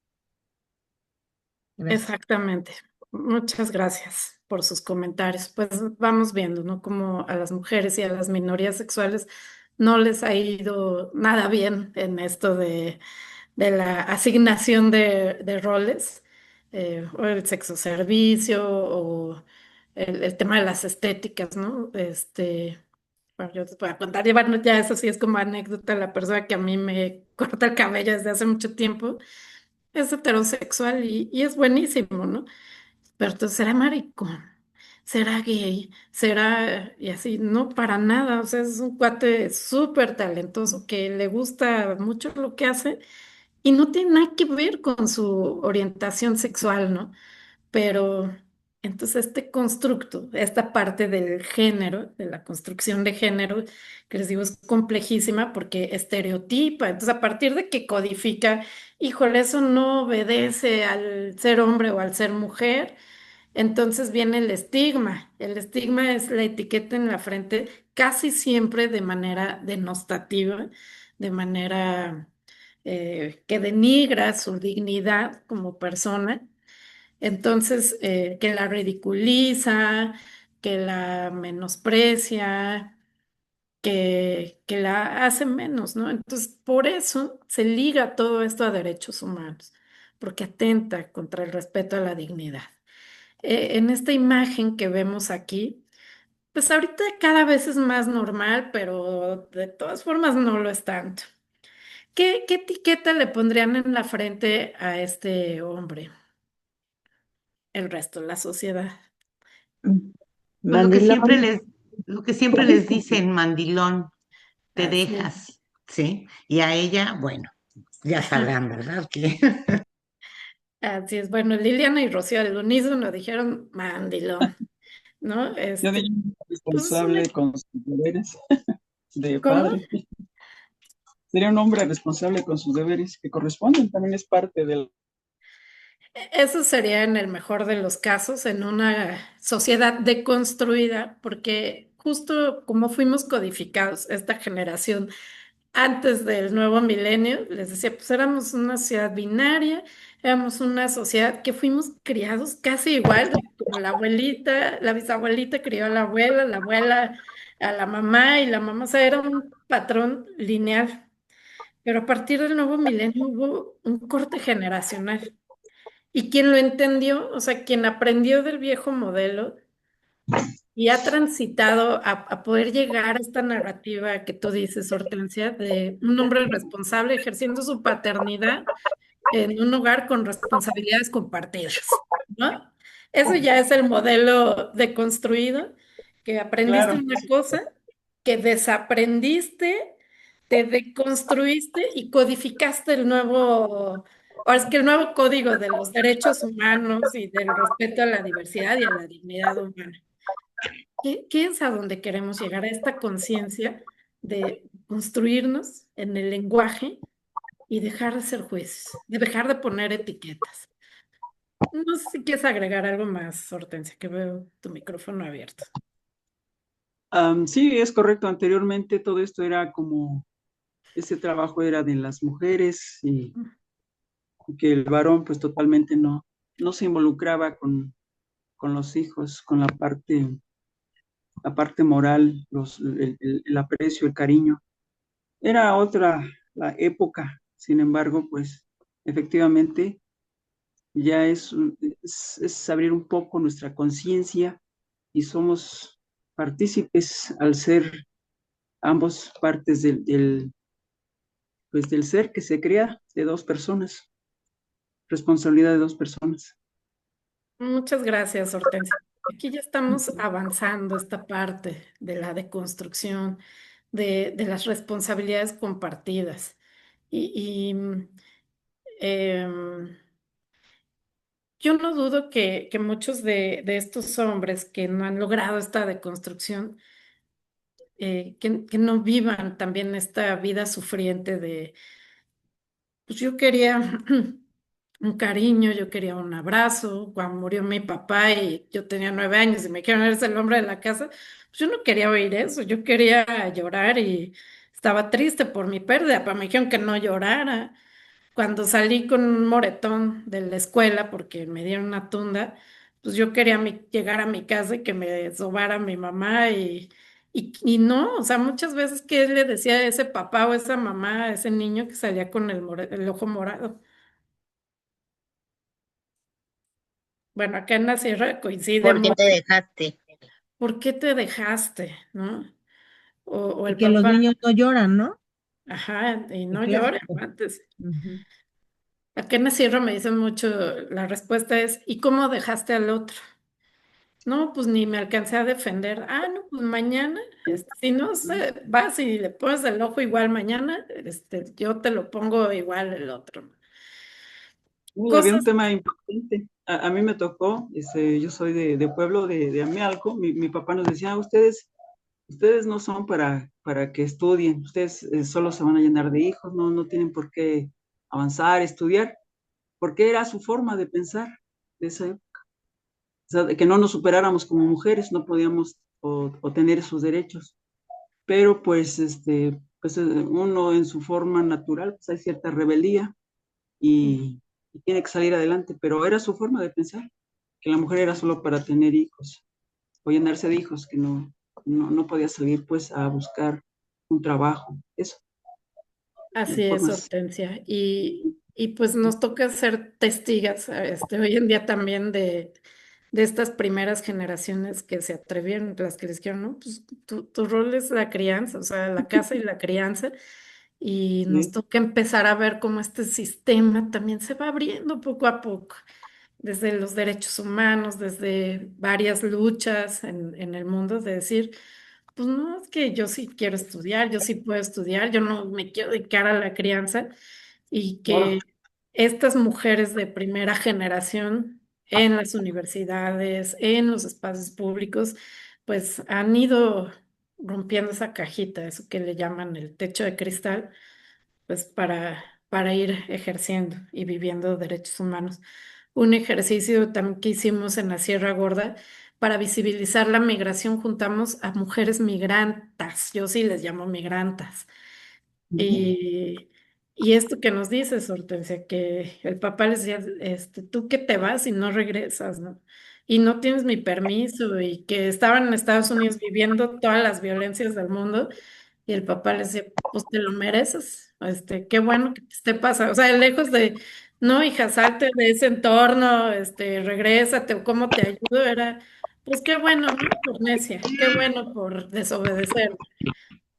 Gracias. exactamente. Muchas gracias por sus comentarios. Pues vamos viendo, ¿no? Como a las mujeres y a las minorías sexuales no les ha ido nada bien en esto de la asignación de roles, o el sexo servicio, o el tema de las estéticas, ¿no? Bueno, yo te voy a contar, bueno, ya eso sí es como anécdota, la persona que a mí me corta el cabello desde hace mucho tiempo es heterosexual y es buenísimo, ¿no? Pero entonces será maricón, será gay, será, y así, no para nada, o sea, es un cuate súper talentoso que le gusta mucho lo que hace y no tiene nada que ver con su orientación sexual, ¿no? Pero entonces este constructo, esta parte del género, de la construcción de género, que les digo es complejísima porque estereotipa, entonces a partir de que codifica, híjole, eso no obedece al ser hombre o al ser mujer, entonces viene el estigma. El estigma es la etiqueta en la frente casi siempre de manera denostativa, de manera que denigra su dignidad como persona. Entonces, que la ridiculiza, que la menosprecia, que la hace menos, ¿no? Entonces, por eso se liga todo esto a derechos humanos, porque atenta contra el respeto a la dignidad. En esta imagen que vemos aquí, pues ahorita cada vez es más normal, pero de todas formas no lo es tanto. ¿Qué etiqueta le pondrían en la frente a este hombre? El resto de la sociedad. Pues lo que siempre Mandilón. lo que siempre les dicen, mandilón, te Así es. dejas, ¿sí? Y a ella, bueno, ya sabrán, ¿verdad? Que Así es. Bueno, Liliana y Rocío al unísono dijeron mandilón, ¿no? Yo diría Pues es una... responsable con sus deberes de ¿Cómo? padre. Sería un hombre responsable con sus deberes que corresponden, también es parte del... Eso sería en el mejor de los casos, en una sociedad deconstruida, porque justo como fuimos codificados, esta generación antes del nuevo milenio, les decía, pues éramos una sociedad binaria, éramos una sociedad que fuimos criados casi igual, como la abuelita, la bisabuelita crió a la abuela a la mamá y la mamá, o sea, era un patrón lineal. Pero a partir del nuevo milenio hubo un corte generacional. Y quien lo entendió, o sea, quien aprendió del viejo modelo y ha transitado a poder llegar a esta narrativa que tú dices, Hortensia, de un hombre responsable ejerciendo su paternidad en un hogar con responsabilidades compartidas, ¿no? Eso ya es el modelo deconstruido, que aprendiste Claro, una cosa, que desaprendiste, te deconstruiste y codificaste el nuevo, ahora es que el nuevo código de los derechos humanos y del respeto a la diversidad y a la dignidad humana. ¿Qué es a donde queremos llegar? A esta conciencia de construirnos en el lenguaje y dejar de ser jueces, de dejar de poner etiquetas. No sé si quieres agregar algo más, Hortensia, que veo tu micrófono abierto. sí, es correcto. Anteriormente todo esto era como, ese trabajo era de las mujeres y que el varón pues totalmente no se involucraba con los hijos, con la parte la parte moral, el aprecio, el cariño. Era otra la época, sin embargo, pues efectivamente ya es abrir un poco nuestra conciencia y somos partícipes al ser ambos partes pues del ser que se crea de dos personas, responsabilidad de dos personas. Muchas gracias, Hortensia. Aquí ya estamos avanzando esta parte de la deconstrucción de las responsabilidades compartidas. Y em, yo no dudo que muchos de estos hombres que no han logrado esta deconstrucción, que no vivan también esta vida sufriente de, pues yo quería un cariño, yo quería un abrazo. Cuando murió mi papá y yo tenía 9 años y me dijeron, eres el hombre de la casa, pues yo no quería oír eso, yo quería llorar y estaba triste por mi pérdida, pero me dijeron que no llorara. Cuando salí con un moretón de la escuela porque me dieron una tunda, pues yo quería llegar a mi casa y que me sobara mi mamá y no, o sea, muchas veces que le decía a ese papá o esa mamá, a ese niño que salía con el ojo morado. Bueno, acá en la sierra coincide ¿Por qué te mucho. dejaste? ¿Por qué te dejaste? ¿No? O Y el que los papá, niños no lloran, ¿no? ajá, y Qué no lloren clásico. antes. Ujú. Acá en la sierra me dicen mucho, la respuesta es, ¿y cómo dejaste al otro? No, pues ni me alcancé a defender. Ah, no, pues mañana, si no vas y le pones el ojo igual mañana, yo te lo pongo igual el otro. Y había un Cosas, tema importante. A mí me tocó, yo soy de pueblo de Amealco, mi papá nos decía, "Ah, ustedes no son para que estudien, ustedes solo se van a llenar de hijos, no tienen por qué avanzar, estudiar, porque era su forma de pensar de esa época. O sea, de que no nos superáramos como mujeres, no podíamos o tener esos derechos. Pero pues, uno en su forma natural, pues hay cierta rebeldía y tiene que salir adelante, pero era su forma de pensar, que la mujer era solo para tener hijos o llenarse de hijos, que no podía salir pues a buscar un trabajo, eso, así de es, formas. Hortensia. Y pues nos toca ser testigas, hoy en día también de estas primeras generaciones que se atrevieron, las que les dijeron, no, pues tu rol es la crianza, o sea, la casa y la crianza. Y nos Sí, toca empezar a ver cómo este sistema también se va abriendo poco a poco, desde los derechos humanos, desde varias luchas en el mundo, de decir, pues no, es que yo sí quiero estudiar, yo sí puedo estudiar, yo no me quiero dedicar a la crianza y claro. que estas mujeres de primera generación en las universidades, en los espacios públicos, pues han ido rompiendo esa cajita, eso que le llaman el techo de cristal, pues para ir ejerciendo y viviendo derechos humanos. Un ejercicio también que hicimos en la Sierra Gorda para visibilizar la migración, juntamos a mujeres migrantas, yo sí les llamo migrantas. Ujú. Y, y esto que nos dices, Hortensia, que el papá les decía, tú que te vas y no regresas, ¿no? Y no tienes mi permiso, y que estaban en Estados Unidos viviendo todas las violencias del mundo, y el papá les decía, pues te lo mereces, qué bueno que te esté pasando. O sea, lejos de, no, hija, salte de ese entorno, regrésate, o cómo te ayudo, era, pues qué bueno, ¿no? Por necia, qué bueno por desobedecer,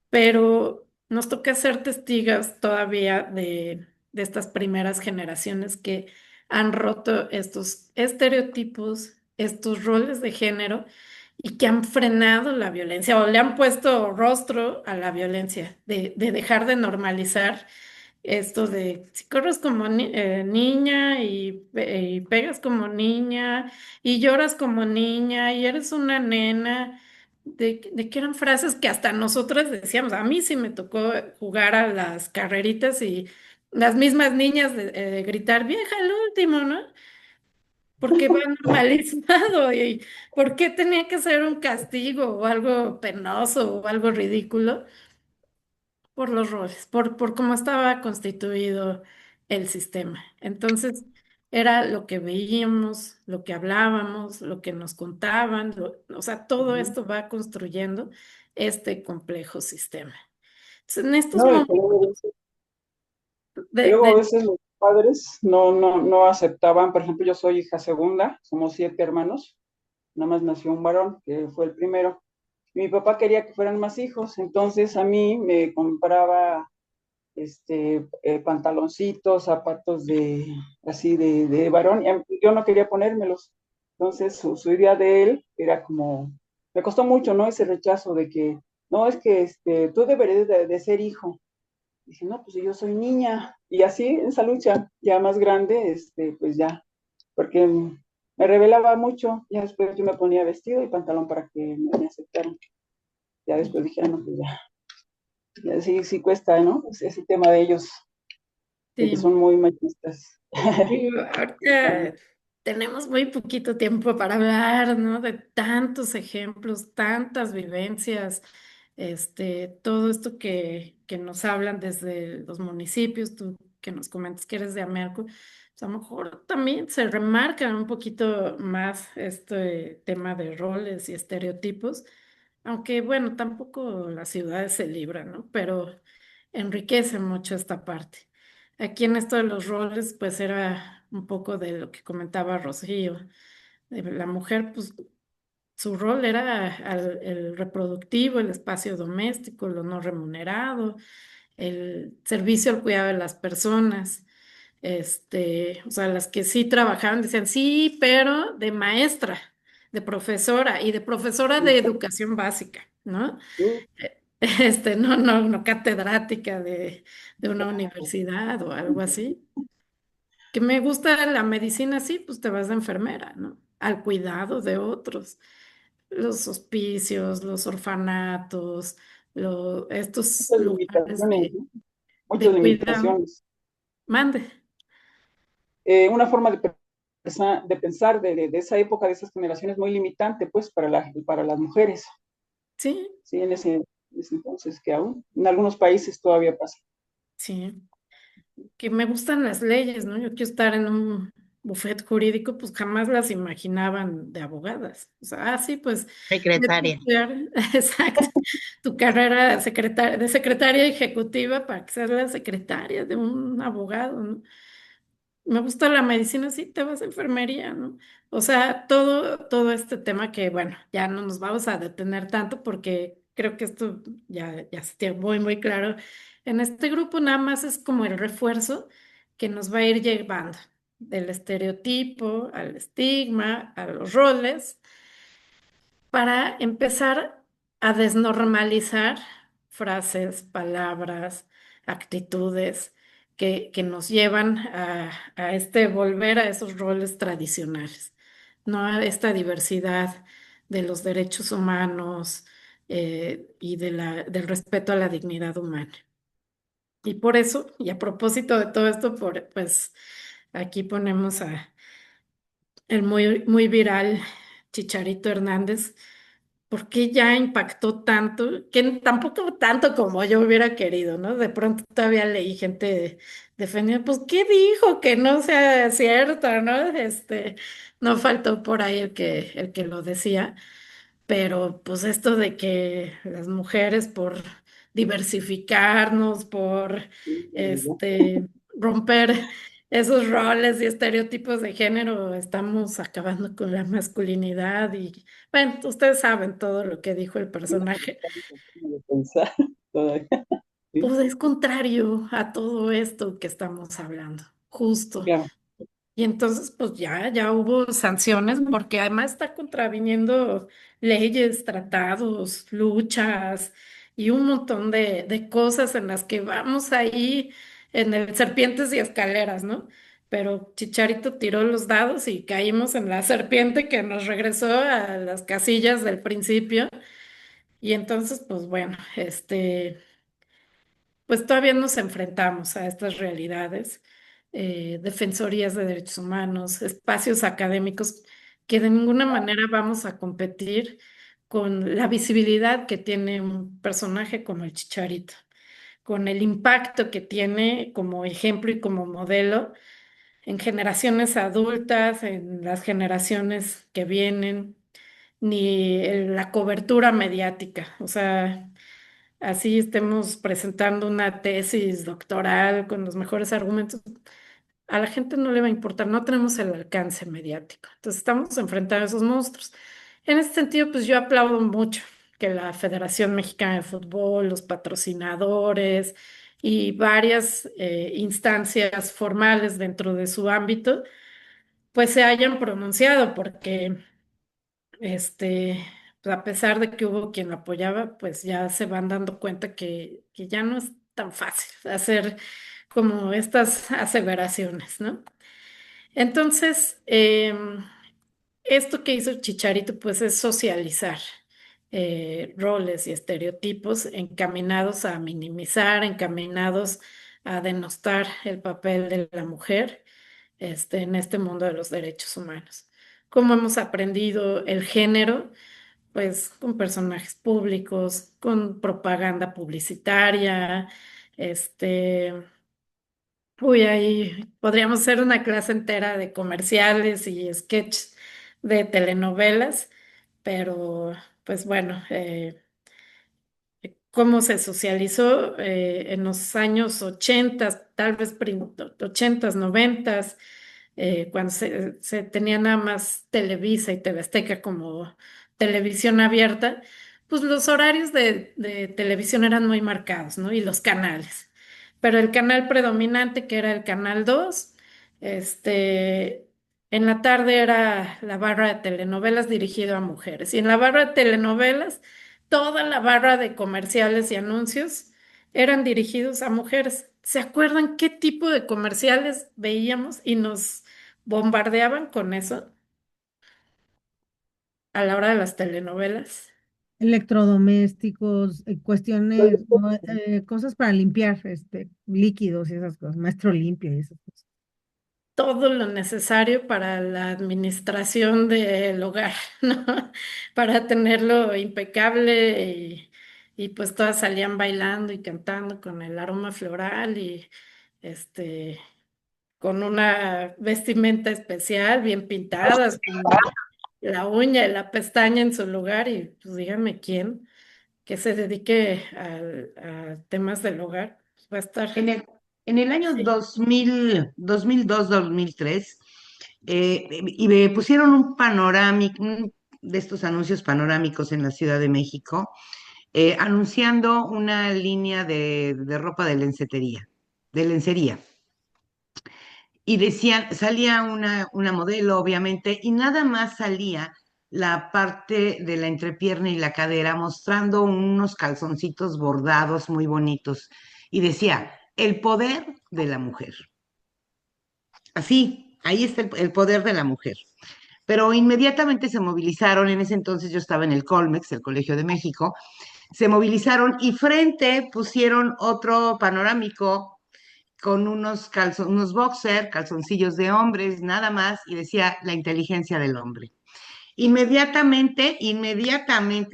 pero nos toca ser testigos todavía de estas primeras generaciones que han roto estos estereotipos, estos roles de género y que han frenado la violencia o le han puesto rostro a la violencia, de dejar de normalizar esto de si corres como niña y pegas como niña y lloras como niña y eres una nena, de que eran frases que hasta nosotras decíamos. A mí sí me tocó jugar a las carreritas y las mismas niñas de gritar vieja el último, ¿no? Porque va normalizado y por qué tenía que ser un castigo o algo penoso o algo ridículo por los roles, por cómo estaba constituido el sistema. Entonces, era lo que veíamos, lo que hablábamos, lo que nos contaban, o sea, todo Ujú. esto va construyendo este complejo sistema. Entonces, en estos No, y momentos que de, luego a de- veces los padres no aceptaban, por ejemplo, yo soy hija segunda, somos 7 hermanos, nada más nació un varón, que fue el primero. Y mi papá quería que fueran más hijos, entonces a mí me compraba pantaloncitos, zapatos así de varón, y yo no quería ponérmelos. Entonces su idea de él era como, me costó mucho, ¿no? Ese rechazo de que, no, es que tú deberías de ser hijo. Dije, no, pues yo soy niña. Y así, esa lucha ya más grande, pues ya, porque me revelaba mucho. Ya después yo me ponía vestido y pantalón para que me aceptaran. Ya después dije, no, pues ya sí, sí cuesta, ¿no? Ese tema de ellos, de que sí, son muy machistas. digo, ahorita tenemos muy poquito tiempo para hablar, ¿no? De tantos ejemplos, tantas vivencias, todo esto que nos hablan desde los municipios, tú que nos comentas que eres de Amerco, pues a lo mejor también se remarca un poquito más este tema de roles y estereotipos, aunque bueno, tampoco las ciudades se libran, ¿no? Pero enriquece mucho esta parte. Aquí en esto de los roles, pues era un poco de lo que comentaba Rocío. La mujer, pues su rol era el reproductivo, el espacio doméstico, lo no remunerado, el servicio al cuidado de las personas. O sea, las que sí trabajaban decían, sí, pero de maestra, de profesora y de profesora de educación básica, ¿no? No catedrática de una universidad o algo así. Que me gusta la medicina, sí, pues te vas de enfermera, ¿no? Al cuidado de otros, los hospicios, los orfanatos, estos Muchas lugares limitaciones, ¿no? Muchas de cuidado. limitaciones. Mande, Una forma de pensar de esa época, de esas generaciones, muy limitante, pues, para las mujeres, sí, ¿sí? En ese entonces, que aún en algunos países todavía pasa. sí. Que me gustan las leyes, ¿no? Yo quiero estar en un bufete jurídico, pues jamás las imaginaban de abogadas. O sea, sí, pues, vete a Secretaria. estudiar, exacto, tu carrera de secretaria ejecutiva para que seas la secretaria de un abogado, ¿no? Me gusta la medicina, sí, te vas a enfermería, ¿no? O sea, todo este tema que, bueno, ya no nos vamos a detener tanto porque creo que esto ya está muy, muy claro. En este grupo nada más es como el refuerzo que nos va a ir llevando del estereotipo al estigma, a los roles para empezar a desnormalizar frases, palabras, actitudes que nos llevan a volver a esos roles tradicionales, no a esta diversidad de los derechos humanos y del respeto a la dignidad humana. Y por eso, y a propósito de todo esto, pues aquí ponemos a el muy, muy viral Chicharito Hernández, porque ya impactó tanto, que tampoco tanto como yo hubiera querido, ¿no? De pronto todavía leí gente defendiendo, pues, ¿qué dijo? Que no sea cierto, ¿no? No faltó por ahí el que lo decía. Pero pues esto de que las mujeres por diversificarnos, por romper esos roles y estereotipos de género, estamos acabando con la masculinidad y bueno, ustedes saben todo lo que dijo el personaje. De pensar todavía, ¿sí? Pues es contrario a todo esto que estamos hablando, justo. Claro. Y entonces, pues ya hubo sanciones porque además está contraviniendo leyes, tratados, luchas y un montón de cosas en las que vamos ahí en el serpientes y escaleras, ¿no? Pero Chicharito tiró los dados y caímos en la serpiente que nos regresó a las casillas del principio. Y entonces, pues bueno, pues todavía nos enfrentamos a estas realidades, defensorías de derechos humanos, espacios académicos, que de ninguna manera vamos a competir con la visibilidad que tiene un personaje como el Chicharito, con el impacto que tiene como ejemplo y como modelo en generaciones adultas, en las generaciones que vienen, ni en la cobertura mediática. O sea, así estemos presentando una tesis doctoral con los mejores argumentos, a la gente no le va a importar, no tenemos el alcance mediático. Entonces estamos enfrentando a esos monstruos. En ese sentido, pues yo aplaudo mucho que la Federación Mexicana de Fútbol, los patrocinadores y varias instancias formales dentro de su ámbito, pues se hayan pronunciado, porque pues, a pesar de que hubo quien lo apoyaba, pues ya se van dando cuenta que ya no es tan fácil hacer como estas aseveraciones, ¿no? Entonces, esto que hizo Chicharito, pues es socializar roles y estereotipos encaminados a minimizar, encaminados a denostar el papel de la mujer, en este mundo de los derechos humanos. Cómo hemos aprendido el género, pues con personajes públicos, con propaganda publicitaria, este, uy, ahí podríamos hacer una clase entera de comerciales y sketches de telenovelas, pero pues bueno, cómo se socializó en los años 80, tal vez 80, 90, cuando se tenía nada más Televisa y TV Azteca como televisión abierta, pues los horarios de televisión eran muy marcados, ¿no? Y los canales. Pero el canal predominante, que era el canal 2, este, en la tarde era la barra de telenovelas dirigido a mujeres. Y en la barra de telenovelas, toda la barra de comerciales y anuncios eran dirigidos a mujeres. ¿Se acuerdan qué tipo de comerciales veíamos y nos bombardeaban con eso a la hora de las telenovelas? Electrodomésticos, cuestiones, no, cosas para limpiar, líquidos y esas cosas, maestro limpio y esas cosas. Todo lo necesario para la administración del hogar, ¿no? Para tenerlo impecable y pues todas salían bailando y cantando con el aroma floral y este con una vestimenta especial, bien pintadas, con la uña y la pestaña en su lugar y pues dígame quién que se dedique a temas del hogar, pues, va a estar. En en el año Sí. 2002, 2003, y me pusieron un panorámico, de estos anuncios panorámicos en la Ciudad de México, anunciando una línea de ropa de lencería. Y decían, salía una modelo, obviamente, y nada más salía la parte de la entrepierna y la cadera mostrando unos calzoncitos bordados muy bonitos. Y decía, el poder de la mujer. Así, ahí está el poder de la mujer. Pero inmediatamente se movilizaron, en ese entonces yo estaba en el Colmex, el Colegio de México, se movilizaron y frente pusieron otro panorámico con unos boxer, calzoncillos de hombres, nada más, y decía la inteligencia del hombre. Inmediatamente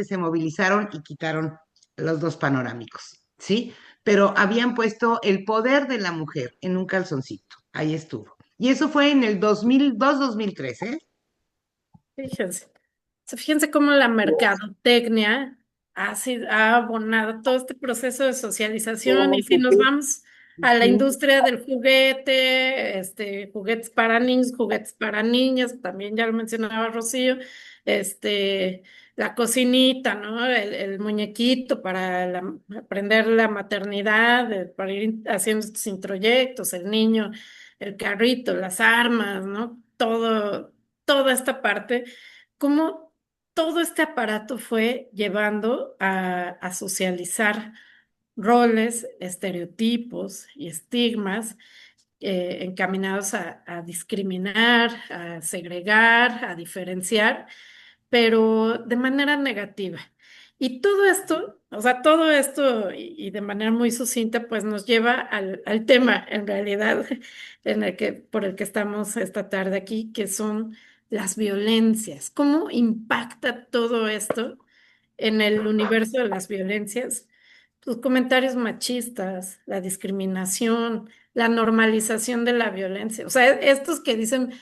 se movilizaron y quitaron los dos panorámicos, ¿sí? Pero habían puesto el poder de la mujer en un calzoncito. Ahí estuvo. Y eso fue en el 2002, 2003, ¿eh? Fíjense. Fíjense cómo la mercadotecnia ha abonado todo este proceso de socialización. Y si nos vamos a la Ujú. industria del juguete, juguetes para niños, juguetes para niñas, también ya lo mencionaba Rocío, este, la cocinita, ¿no? El muñequito para aprender la maternidad, para ir haciendo estos introyectos, el niño, el carrito, las armas, ¿no? Toda esta parte, cómo todo este aparato fue llevando a socializar roles, estereotipos y estigmas encaminados a discriminar, a segregar, a diferenciar, pero de manera negativa. Y todo esto, o sea, todo esto y de manera muy sucinta, pues nos lleva al tema, en realidad, por el que estamos esta tarde aquí, que son las violencias. ¿Cómo impacta todo esto en el universo de las violencias? sus comentarios machistas, la discriminación, la normalización de la violencia. O sea, estos que dicen,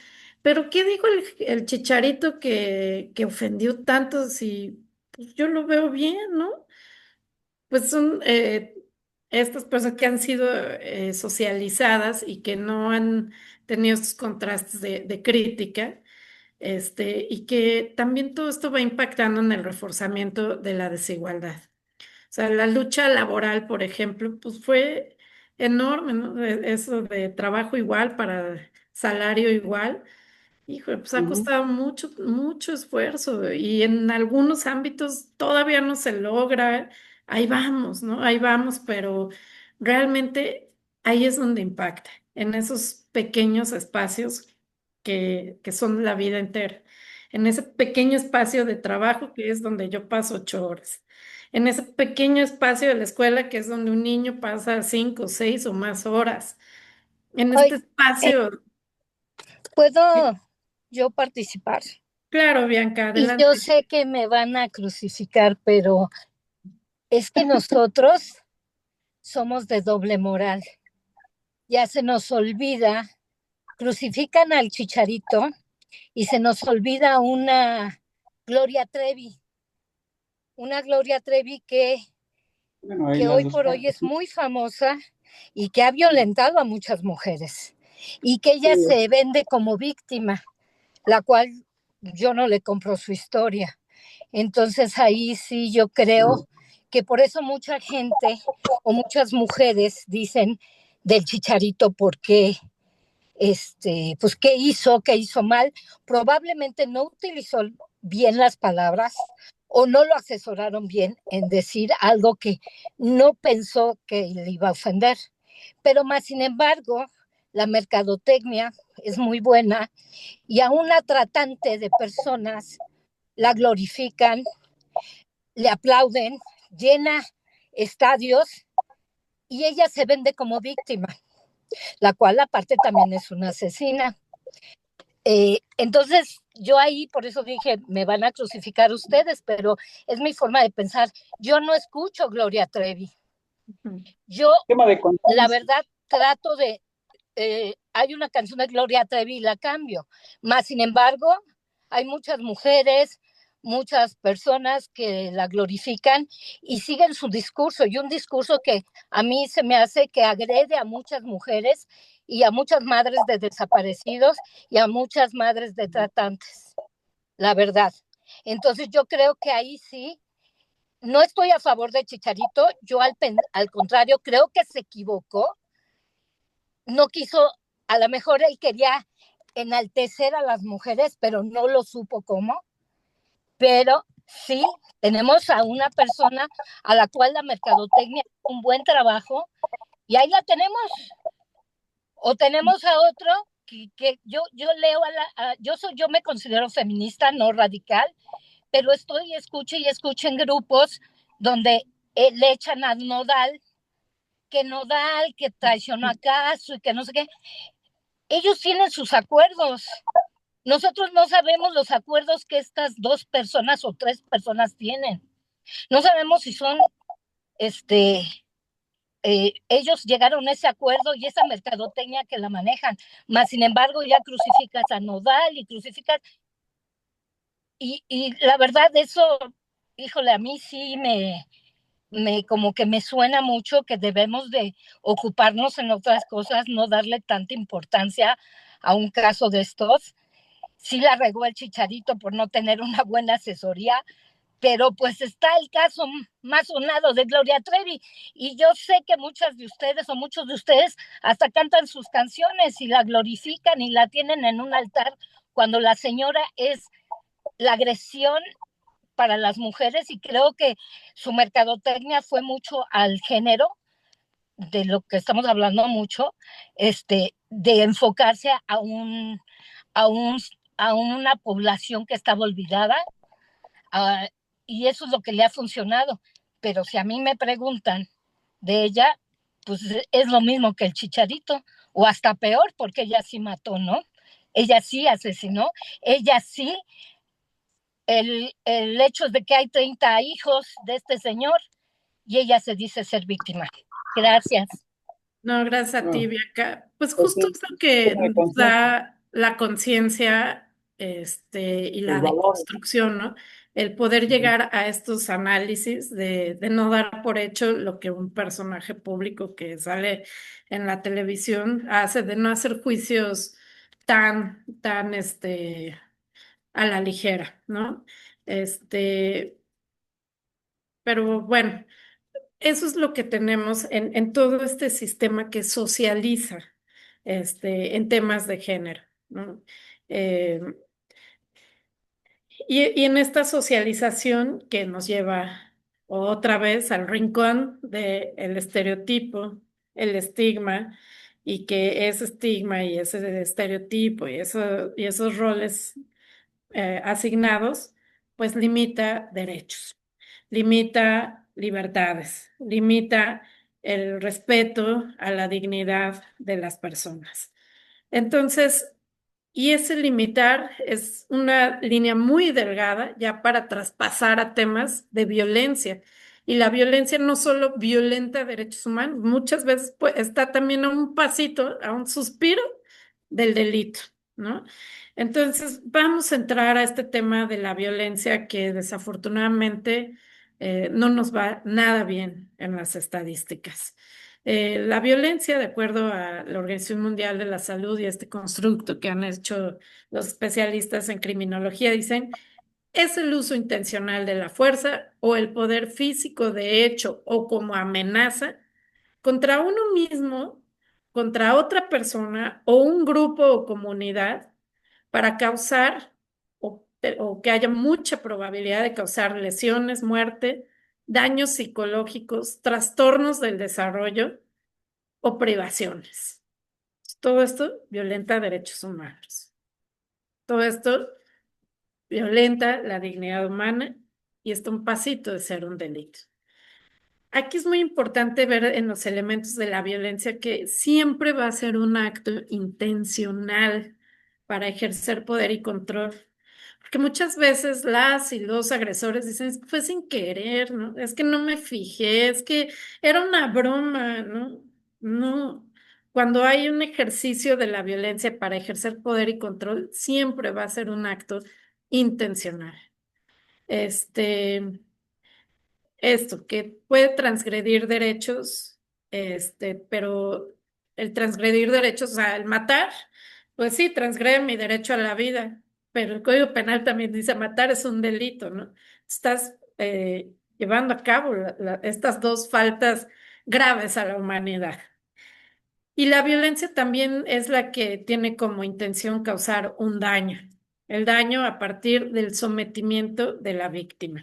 pero ¿qué dijo el Chicharito que ofendió tanto si pues, yo lo veo bien, ¿no? Pues son estas personas que han sido socializadas y que no han tenido estos contrastes de crítica, y que también todo esto va impactando en el reforzamiento de la desigualdad. O sea, la lucha laboral, por ejemplo, pues fue enorme, ¿no? Eso de trabajo igual para salario igual. Híjole, pues ha Ujú. costado mucho, mucho esfuerzo y en algunos ámbitos todavía no se logra. Ahí vamos, ¿no? Ahí vamos, pero realmente ahí es donde impacta, en esos pequeños espacios que son la vida entera, en ese pequeño espacio de trabajo que es donde yo paso 8 horas, en ese pequeño espacio de la escuela que es donde un niño pasa 5, 6 o más horas, en este Ay, eh, espacio. ¿puedo yo participar? Claro, Bianca, Y yo adelante. sé que me van a crucificar, pero es que nosotros somos de doble moral. Ya se nos olvida, crucifican al Chicharito y se nos olvida Gloria Trevi, una Gloria Trevi Bueno, hay que las hoy dos por hoy partes, es ¿no? muy famosa y que ha violentado a muchas mujeres y que Sí, ella se vende como víctima, la cual yo no le compro su historia. Entonces ahí sí yo creo que por eso mucha gente o muchas mujeres dicen del Chicharito porque pues qué hizo mal, probablemente no utilizó bien las palabras o no lo asesoraron bien en decir algo que no pensó que le iba a ofender. Pero más sin embargo, la mercadotecnia es muy buena y a una tratante de personas la glorifican, le aplauden, llena estadios y ella se vende como víctima, la cual aparte también es una asesina. Entonces, yo ahí por eso dije, me van a crucificar ustedes, pero es mi forma de pensar. Yo no escucho Gloria Trevi. Ujú. Yo, tema de la controles. verdad, trato de... hay una canción de Gloria Trevi y la cambio. Más sin embargo, hay muchas mujeres, muchas personas que la glorifican y siguen su discurso, y un discurso que a mí se me hace que agrede a muchas mujeres y a muchas madres de desaparecidos y a muchas madres de tratantes, la verdad. Entonces yo creo que ahí sí, no estoy a favor de Chicharito, yo al contrario creo que se equivocó, no quiso, a lo mejor él quería enaltecer a las mujeres, pero no lo supo cómo, pero sí tenemos a una persona a la cual la mercadotecnia es un buen trabajo y ahí la tenemos, o tenemos a otro que yo leo yo me considero feminista, no radical, pero escucho y escucho en grupos donde le echan a Nodal, que traicionó a Castro y que no sé qué. Ellos tienen sus acuerdos. Nosotros no sabemos los acuerdos que estas dos personas o tres personas tienen. No sabemos si son, este, ellos llegaron a ese acuerdo y esa mercadotecnia que la manejan. Más sin embargo, ya crucificas a Nodal y crucificas. Y la verdad, eso, híjole, a mí sí como que me suena mucho que debemos de ocuparnos en otras cosas, no darle tanta importancia a un caso de estos. Sí la regó el Chicharito por no tener una buena asesoría, pero pues está el caso más sonado de Gloria Trevi y yo sé que muchas de ustedes o muchos de ustedes hasta cantan sus canciones y la glorifican y la tienen en un altar cuando la señora es la agresión para las mujeres y creo que su mercadotecnia fue mucho al género de lo que estamos hablando mucho, de enfocarse a un a una población que estaba olvidada, uh, y eso es lo que le ha funcionado. Pero si a mí me preguntan de ella, pues es lo mismo que el Chicharito, o hasta peor, porque ella sí mató, ¿no? Ella sí asesinó, ella sí, el hecho de que hay 30 hijos de este señor, y ella se dice ser víctima. Gracias. No, gracias a ti, No, Bianca. Pues pues justo sí, es lo que toma de nos conciencia, da la conciencia, y los la valores. deconstrucción, ¿no? El poder Ujú. llegar a estos análisis de no dar por hecho lo que un personaje público que sale en la televisión hace, de no hacer juicios tan, a la ligera, ¿no? Este, pero bueno. Eso es lo que tenemos en todo este sistema que socializa en temas de género, ¿no? Eh, y en esta socialización que nos lleva otra vez al rincón del estereotipo, el estigma, y que ese estigma y ese estereotipo y esos roles asignados, pues limita derechos, limita libertades, limita el respeto a la dignidad de las personas. Entonces, y ese limitar es una línea muy delgada ya para traspasar a temas de violencia. Y la violencia no solo violenta derechos humanos, muchas veces pues, está también a un pasito, a un suspiro del delito, ¿no? Entonces, vamos a entrar a este tema de la violencia que desafortunadamente no nos va nada bien en las estadísticas. La violencia, de acuerdo a la Organización Mundial de la Salud y este constructo que han hecho los especialistas en criminología, dicen, es el uso intencional de la fuerza o el poder físico de hecho o como amenaza contra uno mismo, contra otra persona o un grupo o comunidad para causar o que haya mucha probabilidad de causar lesiones, muerte, daños psicológicos, trastornos del desarrollo o privaciones. Todo esto violenta derechos humanos. Todo esto violenta la dignidad humana y está un pasito de ser un delito. Aquí es muy importante ver en los elementos de la violencia que siempre va a ser un acto intencional para ejercer poder y control. Porque muchas veces las y los agresores dicen, "Es que fue sin querer, ¿no? Es que no me fijé, es que era una broma, ¿no? No. Cuando hay un ejercicio de la violencia para ejercer poder y control, siempre va a ser un acto intencional. Este, esto, que puede transgredir derechos, pero el transgredir derechos, o sea, el matar, pues sí, transgrede mi derecho a la vida, pero el Código Penal también dice matar es un delito, ¿no? Estás llevando a cabo estas dos faltas graves a la humanidad. Y la violencia también es la que tiene como intención causar un daño, el daño a partir del sometimiento de la víctima.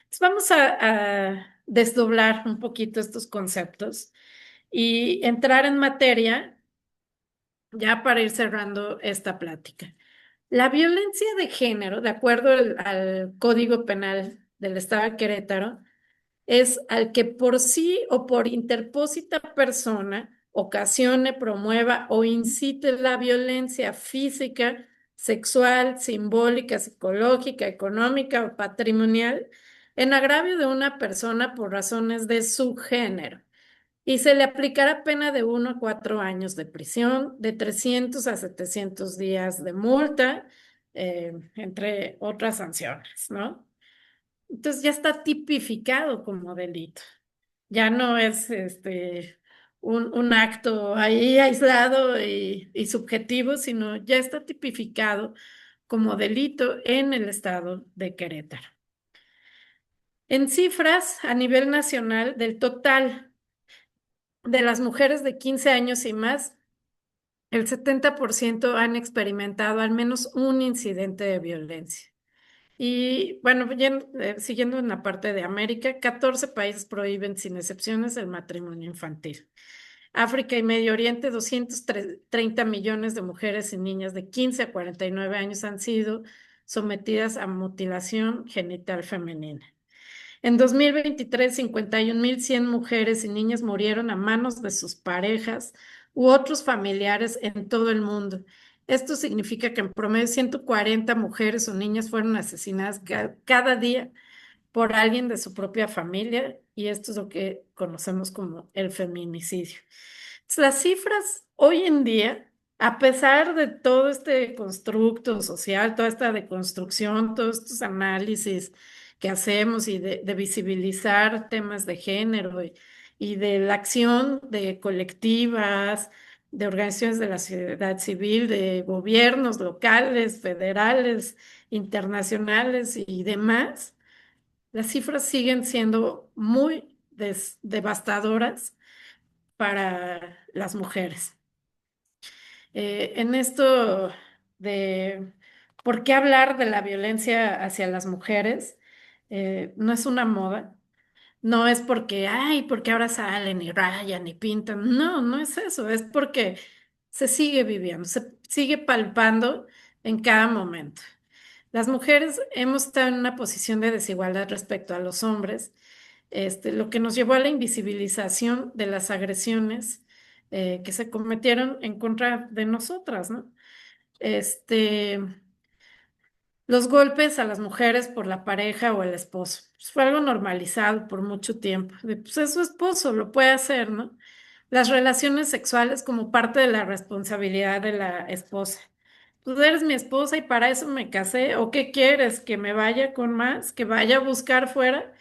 Entonces vamos a desdoblar un poquito estos conceptos y entrar en materia ya para ir cerrando esta plática. La violencia de género, de acuerdo al Código Penal del Estado de Querétaro, es al que por sí o por interpósita persona ocasione, promueva o incite la violencia física, sexual, simbólica, psicológica, económica o patrimonial en agravio de una persona por razones de su género. Y se le aplicará pena de 1 a 4 años de prisión, de 300 a 700 días de multa, entre otras sanciones, ¿no? Entonces ya está tipificado como delito. Ya no es un acto ahí aislado y subjetivo, sino ya está tipificado como delito en el estado de Querétaro. En cifras a nivel nacional, del total de las mujeres de 15 años y más, el 70% han experimentado al menos un incidente de violencia. Y bueno, siguiendo en la parte de América, 14 países prohíben sin excepciones el matrimonio infantil. África y Medio Oriente, 230 millones de mujeres y niñas de 15 a 49 años han sido sometidas a mutilación genital femenina. En 2023, 51.100 mujeres y niñas murieron a manos de sus parejas u otros familiares en todo el mundo. Esto significa que en promedio 140 mujeres o niñas fueron asesinadas cada día por alguien de su propia familia, y esto es lo que conocemos como el feminicidio. Entonces, las cifras hoy en día, a pesar de todo este constructo social, toda esta deconstrucción, todos estos análisis que hacemos y de visibilizar temas de género y de la acción de colectivas, de organizaciones de la sociedad civil, de gobiernos locales, federales, internacionales y demás, las cifras siguen siendo muy devastadoras para las mujeres. En esto de por qué hablar de la violencia hacia las mujeres, no es una moda, no es porque, ay, porque ahora salen y rayan y pintan, no, no es eso, es porque se sigue viviendo, se sigue palpando en cada momento. Las mujeres hemos estado en una posición de desigualdad respecto a los hombres, lo que nos llevó a la invisibilización de las agresiones que se cometieron en contra de nosotras, ¿no? Este, los golpes a las mujeres por la pareja o el esposo. Pues fue algo normalizado por mucho tiempo. Pues es su esposo, lo puede hacer, ¿no? Las relaciones sexuales como parte de la responsabilidad de la esposa. Tú eres mi esposa y para eso me casé. ¿O qué quieres? ¿Que me vaya con más? ¿Que vaya a buscar fuera?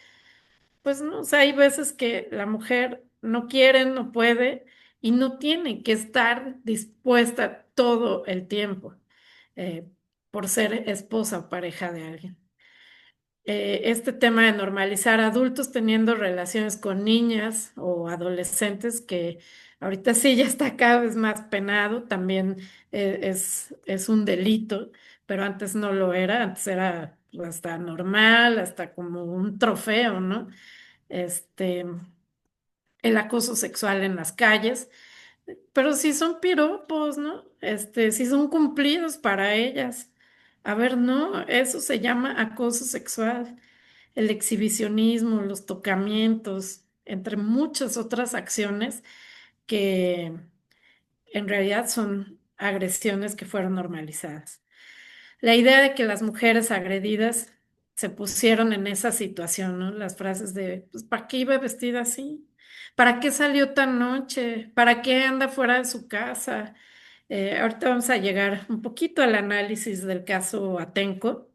Pues no, o sea, hay veces que la mujer no quiere, no puede y no tiene que estar dispuesta todo el tiempo eh, por ser esposa o pareja de alguien. Este tema de normalizar adultos teniendo relaciones con niñas o adolescentes, que ahorita sí ya está cada vez más penado, también es un delito, pero antes no lo era, antes era pues, hasta normal, hasta como un trofeo, ¿no? Este, el acoso sexual en las calles, pero si son piropos, ¿no? Si son cumplidos para ellas. A ver, no, eso se llama acoso sexual, el exhibicionismo, los tocamientos, entre muchas otras acciones que en realidad son agresiones que fueron normalizadas. La idea de que las mujeres agredidas se pusieron en esa situación, ¿no? Las frases de, pues, ¿para qué iba vestida así? ¿Para qué salió tan noche? ¿Para qué anda fuera de su casa? Ahorita vamos a llegar un poquito al análisis del caso Atenco,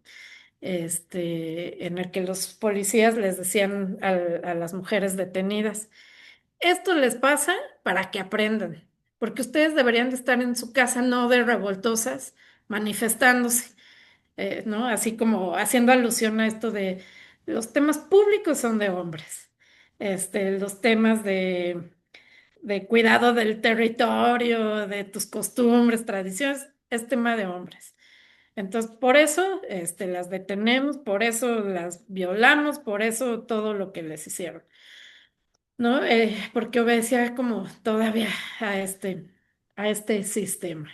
en el que los policías les decían a las mujeres detenidas, esto les pasa para que aprendan, porque ustedes deberían de estar en su casa, no de revoltosas, manifestándose, ¿no? Así como haciendo alusión a esto de los temas públicos son de hombres, los temas de cuidado del territorio, de tus costumbres, tradiciones, es tema de hombres. Entonces, por eso, las detenemos, por eso las violamos, por eso todo lo que les hicieron, ¿no? Porque obedecía como todavía a este sistema.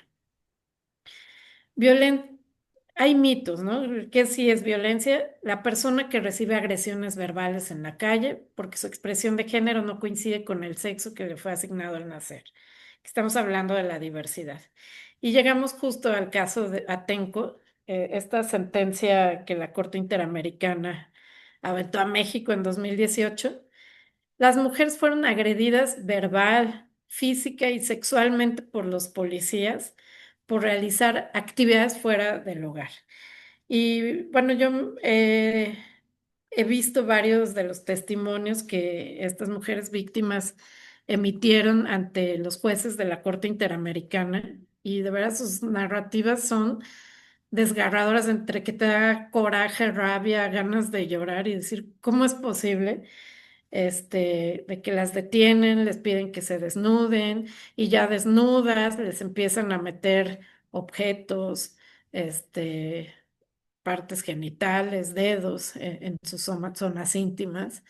Violen- Hay mitos, ¿no? ¿Qué sí es violencia? La persona que recibe agresiones verbales en la calle porque su expresión de género no coincide con el sexo que le fue asignado al nacer. Estamos hablando de la diversidad. Y llegamos justo al caso de Atenco, esta sentencia que la Corte Interamericana aventó a México en 2018. Las mujeres fueron agredidas verbal, física y sexualmente por los policías por realizar actividades fuera del hogar. Y bueno, yo he visto varios de los testimonios que estas mujeres víctimas emitieron ante los jueces de la Corte Interamericana y de verdad sus narrativas son desgarradoras entre que te da coraje, rabia, ganas de llorar y decir, ¿cómo es posible? De que las detienen, les piden que se desnuden y ya desnudas les empiezan a meter objetos, este, partes genitales, dedos en sus zonas íntimas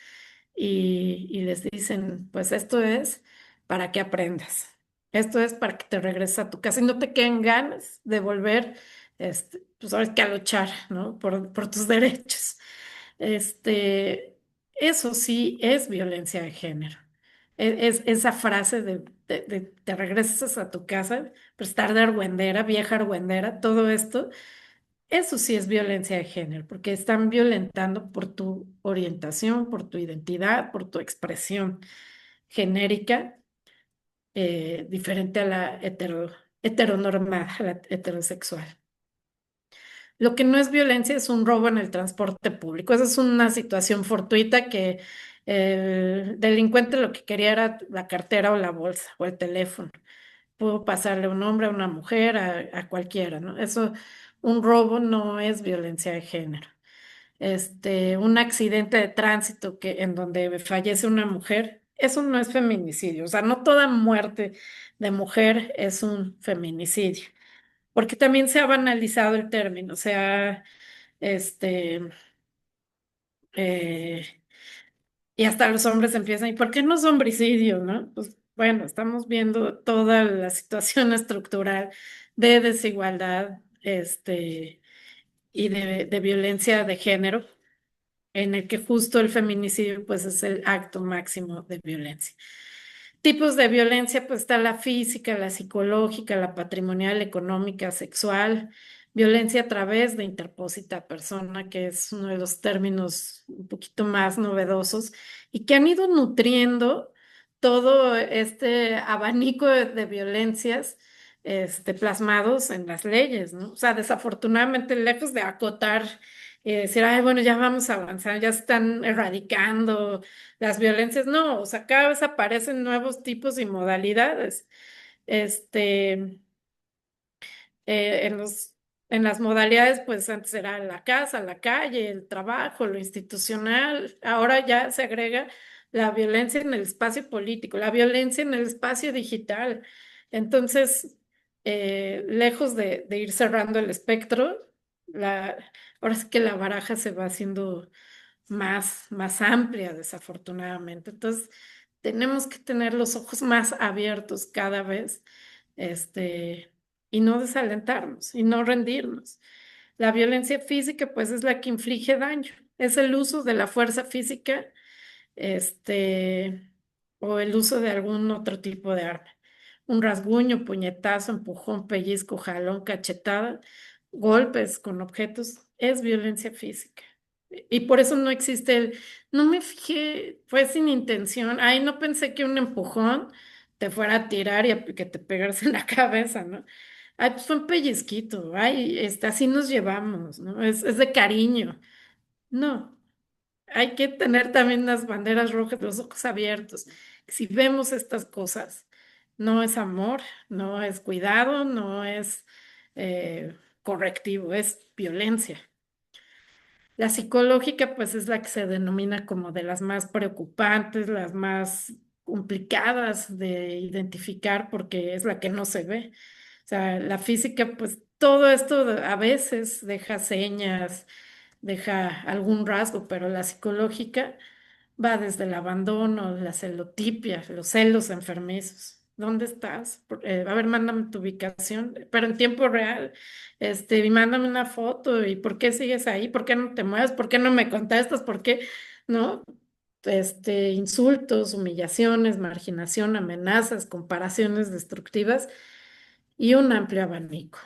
y les dicen, pues esto es para que aprendas, esto es para que te regreses a tu casa y no te queden ganas de volver, pues ahora es que a luchar, ¿no? Por tus derechos. Eso sí es violencia de género. Es esa frase de te regresas a tu casa, prestar de argüendera, vieja argüendera, todo esto Eso sí es violencia de género, porque están violentando por tu orientación, por tu identidad, por tu expresión genérica, diferente a la heteronormada, a la heterosexual. Lo que no es violencia es un robo en el transporte público. Esa es una situación fortuita que el delincuente lo que quería era la cartera o la bolsa o el teléfono. Pudo pasarle a un hombre, a una mujer, a cualquiera, ¿no? Eso, un robo no es violencia de género. Un accidente de tránsito en donde fallece una mujer, eso no es feminicidio. O sea, no toda muerte de mujer es un feminicidio, porque también se ha banalizado el término, o sea, este, eh, y hasta los hombres empiezan, ¿y por qué no es homicidio, no? Pues bueno, estamos viendo toda la situación estructural de desigualdad, y de violencia de género, en el que justo el feminicidio, pues, es el acto máximo de violencia. Tipos de violencia, pues está la física, la psicológica, la patrimonial, económica, sexual, violencia a través de interpósita persona, que es uno de los términos un poquito más novedosos y que han ido nutriendo todo este abanico de violencias, plasmados en las leyes, ¿no? O sea, desafortunadamente, lejos de acotar y decir, ay, bueno, ya vamos a avanzar, ya se están erradicando las violencias, no, o sea, cada vez aparecen nuevos tipos y modalidades. Este, eh, en los, en las modalidades, pues antes era la casa, la calle, el trabajo, lo institucional, ahora ya se agrega la violencia en el espacio político, la violencia en el espacio digital. Entonces, lejos de ir cerrando el espectro, ahora sí que la baraja se va haciendo más amplia, desafortunadamente. Entonces, tenemos que tener los ojos más abiertos cada vez, este, y no desalentarnos y no rendirnos. La violencia física, pues, es la que inflige daño. Es el uso de la fuerza física, este, o el uso de algún otro tipo de arma. Un rasguño, puñetazo, empujón, pellizco, jalón, cachetada, golpes con objetos, es violencia física. Y por eso no existe no me fijé, fue sin intención, ay, no pensé que un empujón te fuera a tirar y que te pegaras en la cabeza, ¿no? Ay, pues fue un pellizquito, ay, así nos llevamos, ¿no? Es de cariño. No, hay que tener también las banderas rojas, los ojos abiertos. Si vemos estas cosas, no es amor, no es cuidado, no es correctivo, es violencia. La psicológica, pues, es la que se denomina como de las más preocupantes, las más complicadas de identificar porque es la que no se ve. O sea, la física, pues todo esto a veces deja señas, deja algún rasgo, pero la psicológica va desde el abandono, la celotipia, los celos enfermizos. ¿Dónde estás? A ver, mándame tu ubicación, pero en tiempo real, y mándame una foto, ¿y por qué sigues ahí? ¿Por qué no te mueves? ¿Por qué no me contestas? ¿Por qué no? Insultos, humillaciones, marginación, amenazas, comparaciones destructivas y un amplio abanico.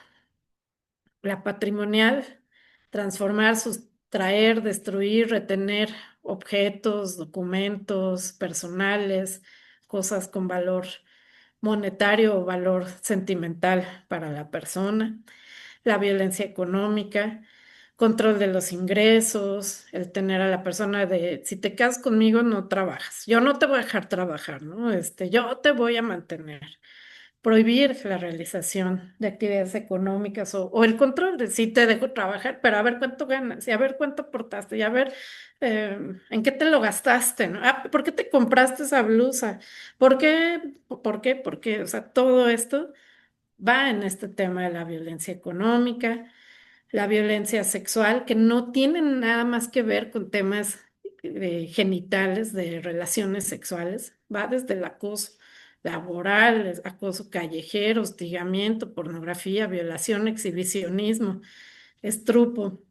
La patrimonial, transformar, sustraer, destruir, retener objetos, documentos personales, cosas con valor monetario o valor sentimental para la persona. La violencia económica, control de los ingresos, el tener a la persona de, si te casas conmigo, no trabajas. Yo no te voy a dejar trabajar, ¿no? Yo te voy a mantener. Prohibir la realización de actividades económicas o el control de si te dejo trabajar, pero a ver cuánto ganas y a ver cuánto aportaste y a ver en qué te lo gastaste, ¿no? Ah, ¿por qué te compraste esa blusa? ¿Por qué? ¿Por qué? ¿Por qué? O sea, todo esto va en este tema de la violencia económica, la violencia sexual, que no tienen nada más que ver con temas genitales, de relaciones sexuales, va desde el acoso laboral, acoso callejero, hostigamiento, pornografía, violación, exhibicionismo, estrupo,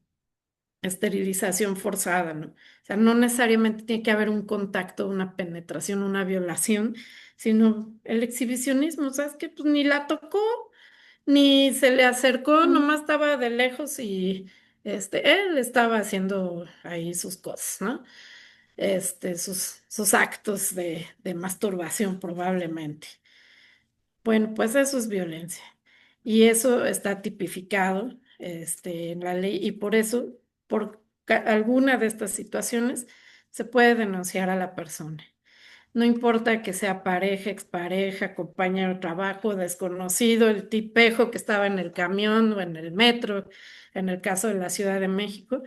esterilización forzada, ¿no? O sea, no necesariamente tiene que haber un contacto, una penetración, una violación, sino el exhibicionismo, ¿sabes qué? Pues ni la tocó ni se le acercó, nomás estaba de lejos y él estaba haciendo ahí sus cosas, ¿no? Sus actos de masturbación probablemente. Bueno, pues eso es violencia. Y eso está tipificado, en la ley y por eso, por alguna de estas situaciones, se puede denunciar a la persona. No importa que sea pareja, expareja, compañero de trabajo, desconocido, el tipejo que estaba en el camión o en el metro, en el caso de la Ciudad de México,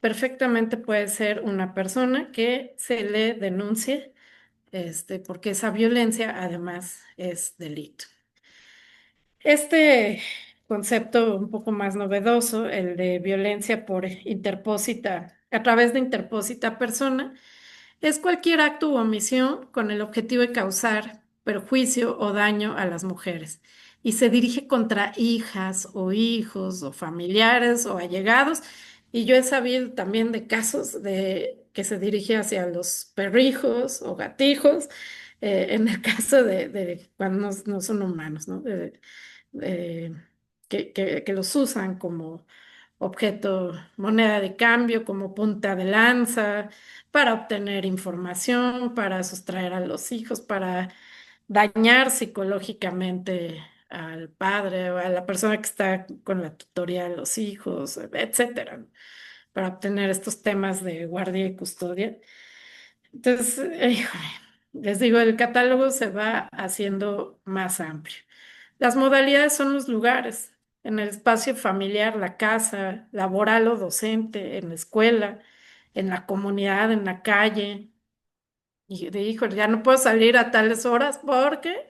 perfectamente puede ser una persona que se le denuncie, porque esa violencia además es delito. Este concepto un poco más novedoso, el de violencia por interpósita, a través de interpósita persona, es cualquier acto u omisión con el objetivo de causar perjuicio o daño a las mujeres y se dirige contra hijas o hijos o familiares o allegados. Y yo he sabido también de casos de que se dirige hacia los perrijos o gatijos, en el caso de cuando no son humanos, ¿no? Eh, que los usan como objeto, moneda de cambio, como punta de lanza, para obtener información, para sustraer a los hijos, para dañar psicológicamente al padre o a la persona que está con la tutoría de los hijos, etcétera, ¿no? Para obtener estos temas de guardia y custodia. Entonces, híjole, les digo, el catálogo se va haciendo más amplio. Las modalidades son los lugares, en el espacio familiar, la casa, laboral o docente, en la escuela, en la comunidad, en la calle. Y de híjole, ya no puedo salir a tales horas porque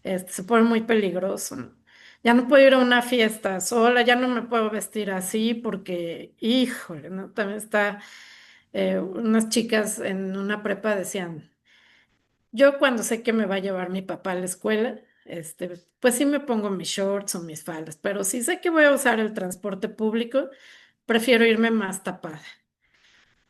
se pone muy peligroso, ¿no? Ya no puedo ir a una fiesta sola, ya no me puedo vestir así porque, híjole, ¿no? También está, unas chicas en una prepa decían, yo cuando sé que me va a llevar mi papá a la escuela, pues sí me pongo mis shorts o mis faldas, pero si sé que voy a usar el transporte público, prefiero irme más tapada.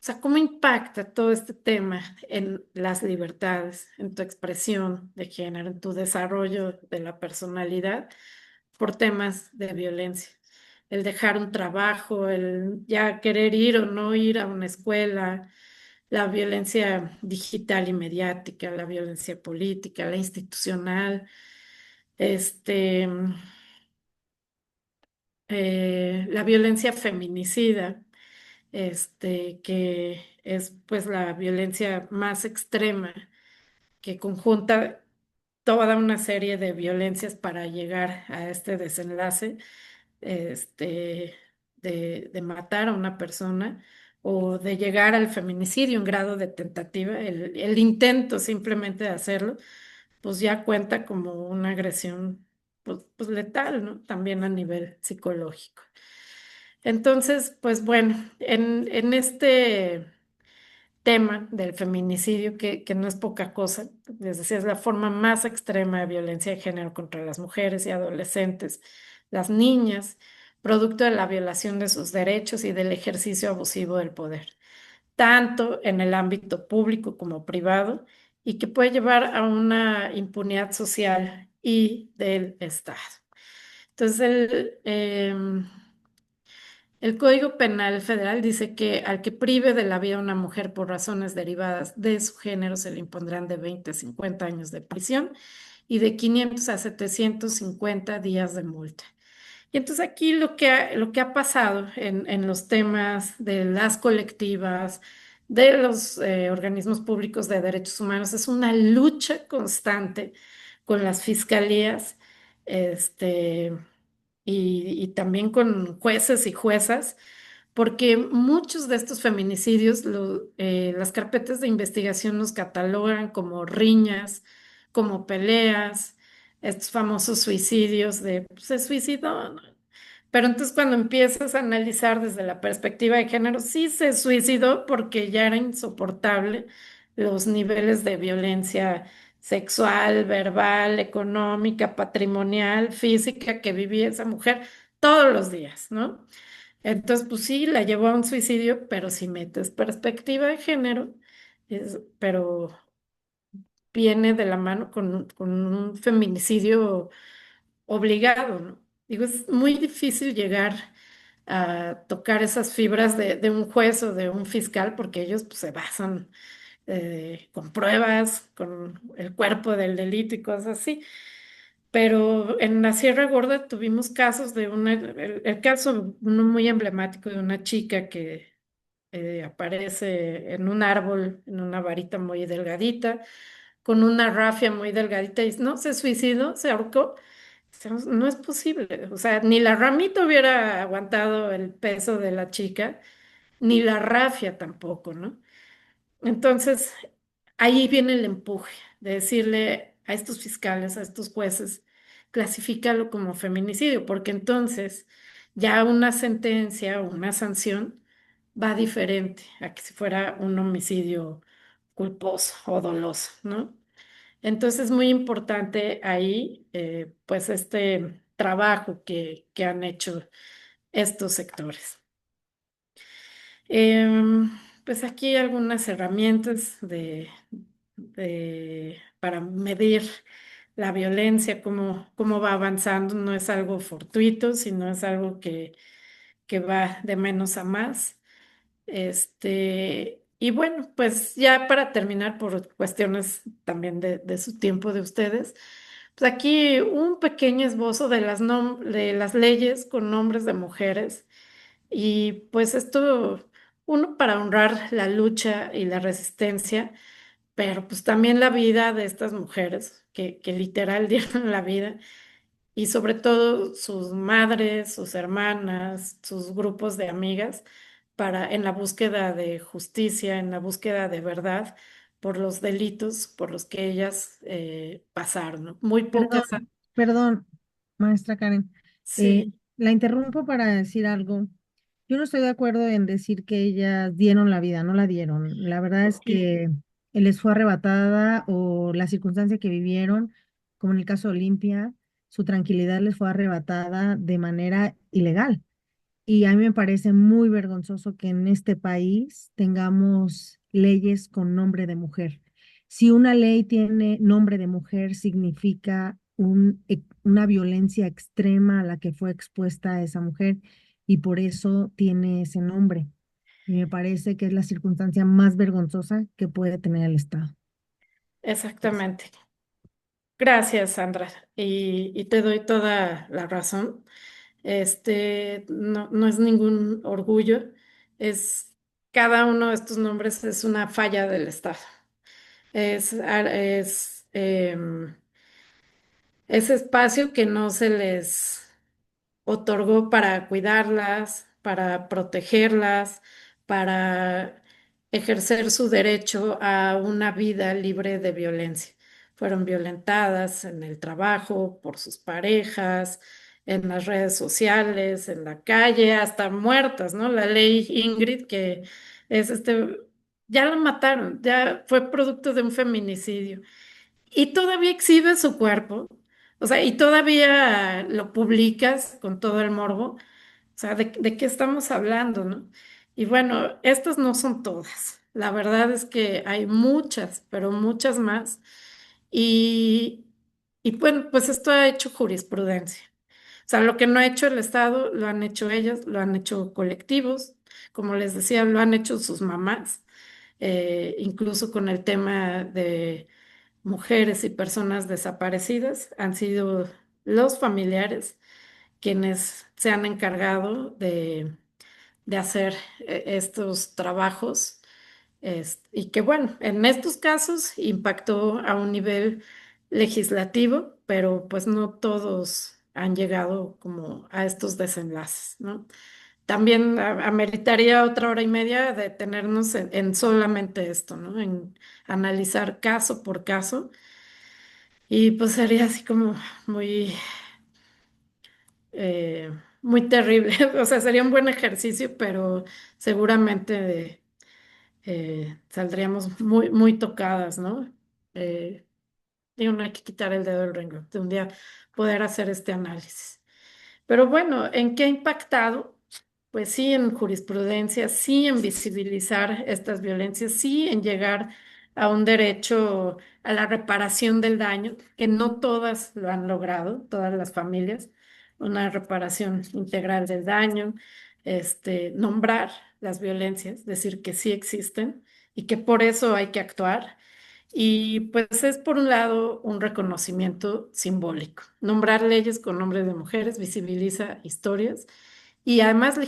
O sea, ¿cómo impacta todo este tema en las libertades, en tu expresión de género, en tu desarrollo de la personalidad por temas de violencia? El dejar un trabajo, el ya querer ir o no ir a una escuela, la violencia digital y mediática, la violencia política, la institucional, este, la violencia feminicida, que es pues la violencia más extrema que conjunta toda una serie de violencias para llegar a este desenlace, este, de matar a una persona o de llegar al feminicidio, un grado de tentativa, el intento simplemente de hacerlo, pues ya cuenta como una agresión pues letal, ¿no? También a nivel psicológico. Entonces, pues bueno, en este tema del feminicidio, que no es poca cosa, es decir, es la forma más extrema de violencia de género contra las mujeres y adolescentes, las niñas, producto de la violación de sus derechos y del ejercicio abusivo del poder, tanto en el ámbito público como privado, y que puede llevar a una impunidad social y del Estado. Entonces, el Código Penal Federal dice que al que prive de la vida a una mujer por razones derivadas de su género se le impondrán de 20 a 50 años de prisión y de 500 a 750 días de multa. Y entonces aquí lo que ha pasado en los temas de las colectivas, de los organismos públicos de derechos humanos, es una lucha constante con las fiscalías, este, y también con jueces y juezas, porque muchos de estos feminicidios, las carpetas de investigación los catalogan como riñas, como peleas, estos famosos suicidios de pues, se suicidó, ¿no? Pero entonces cuando empiezas a analizar desde la perspectiva de género, sí se suicidó porque ya era insoportable los niveles de violencia sexual, verbal, económica, patrimonial, física que vivía esa mujer todos los días, ¿no? Entonces, pues sí, la llevó a un suicidio, pero si metes perspectiva de género, pero viene de la mano con un feminicidio obligado, ¿no? Digo, es muy difícil llegar a tocar esas fibras de un juez o de un fiscal porque ellos pues, se basan con pruebas, con el cuerpo del delito y cosas así. Pero en la Sierra Gorda tuvimos casos de el caso uno muy emblemático de una chica que aparece en un árbol, en una varita muy delgadita, con una rafia muy delgadita y no, se suicidó, se ahorcó. Decíamos, no es posible, o sea, ni la ramita hubiera aguantado el peso de la chica, ni la rafia tampoco, ¿no? Entonces, ahí viene el empuje de decirle a estos fiscales, a estos jueces, clasifícalo como feminicidio, porque entonces ya una sentencia o una sanción va diferente a que si fuera un homicidio culposo o doloso, ¿no? Entonces es muy importante ahí, pues, este trabajo que han hecho estos sectores. Em, pues aquí algunas herramientas para medir la violencia, cómo va avanzando. No es algo fortuito, sino es algo que va de menos a más. Y bueno, pues ya para terminar, por cuestiones también de su tiempo de ustedes, pues aquí un pequeño esbozo de las leyes con nombres de mujeres. Y pues esto, uno para honrar la lucha y la resistencia, pero pues también la vida de estas mujeres que literal dieron la vida y sobre todo sus madres, sus hermanas, sus grupos de amigas, en la búsqueda de justicia, en la búsqueda de verdad por los delitos por los que ellas pasaron, ¿no? Muy pocas, Perdón, perdón, maestra Karen. sí, La interrumpo para decir algo. Yo no estoy de acuerdo en decir que ellas dieron la vida, no la dieron. La verdad es ok, que les fue arrebatada o la circunstancia que vivieron, como en el caso de Olimpia, su tranquilidad les fue arrebatada de manera ilegal. Y a mí me parece muy vergonzoso que en este país tengamos leyes con nombre de mujer. Si una ley tiene nombre de mujer, significa una violencia extrema a la que fue expuesta esa mujer y por eso tiene ese nombre. Y me parece que es la circunstancia más vergonzosa que puede tener el Estado. exactamente. Gracias, Sandra, y te doy toda la razón. No, no es ningún orgullo, cada uno de estos nombres es una falla del Estado. Es ese espacio que no se les otorgó para cuidarlas, para protegerlas, para ejercer su derecho a una vida libre de violencia. Fueron violentadas en el trabajo, por sus parejas, en las redes sociales, en la calle, hasta muertas, ¿no? La ley Ingrid, que es ya la mataron, ya fue producto de un feminicidio. Y todavía exhibe su cuerpo, o sea, y todavía lo publicas con todo el morbo, o sea, ¿de qué estamos hablando, no? Y bueno, estas no son todas. La verdad es que hay muchas, pero muchas más. Y, y bueno, pues esto ha hecho jurisprudencia. O sea, lo que no ha hecho el Estado, lo han hecho ellas, lo han hecho colectivos, como les decía, lo han hecho sus mamás, incluso con el tema de mujeres y personas desaparecidas, han sido los familiares quienes se han encargado de hacer estos trabajos. Y que bueno, en estos casos impactó a un nivel legislativo, pero pues no todos han llegado como a estos desenlaces, ¿no? También ameritaría otra hora y media de detenernos en solamente esto, ¿no? En analizar caso por caso. Y pues sería así como muy, eh, muy terrible. O sea, sería un buen ejercicio, pero seguramente saldríamos muy, muy tocadas, ¿no? Eh, y uno hay que quitar el dedo del renglón, de un día poder hacer este análisis. Pero bueno, ¿en qué ha impactado? Pues sí, en jurisprudencia, sí, en visibilizar estas violencias, sí, en llegar a un derecho a la reparación del daño, que no todas lo han logrado, todas las familias, una reparación integral del daño, nombrar las violencias, decir que sí existen y que por eso hay que actuar. Y pues es por un lado un reconocimiento simbólico. Nombrar leyes con nombres de mujeres visibiliza historias y además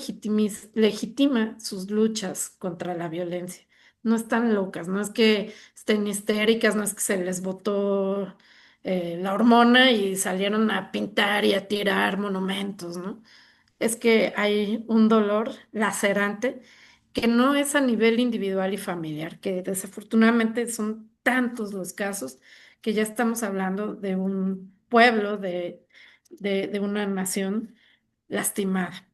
legitima sus luchas contra la violencia. No están locas, no es que estén histéricas, no es que se les botó la hormona y salieron a pintar y a tirar monumentos, ¿no? Es que hay un dolor lacerante que no es a nivel individual y familiar, que desafortunadamente son tantos los casos que ya estamos hablando de un pueblo, de una nación lastimada.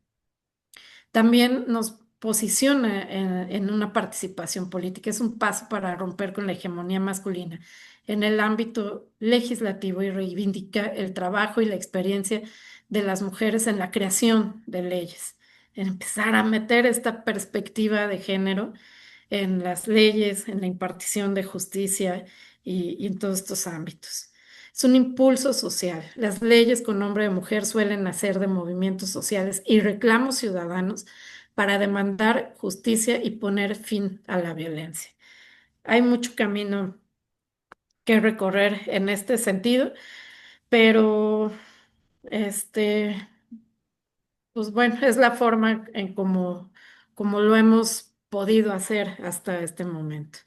También nos posiciona en una participación política. Es un paso para romper con la hegemonía masculina en el ámbito legislativo y reivindica el trabajo y la experiencia de las mujeres en la creación de leyes. Empezar a meter esta perspectiva de género en las leyes, en la impartición de justicia y en todos estos ámbitos. Es un impulso social. Las leyes con nombre de mujer suelen nacer de movimientos sociales y reclamos ciudadanos para demandar justicia y poner fin a la violencia. Hay mucho camino que recorrer en este sentido, pero pues bueno, es la forma en como lo hemos podido hacer hasta este momento.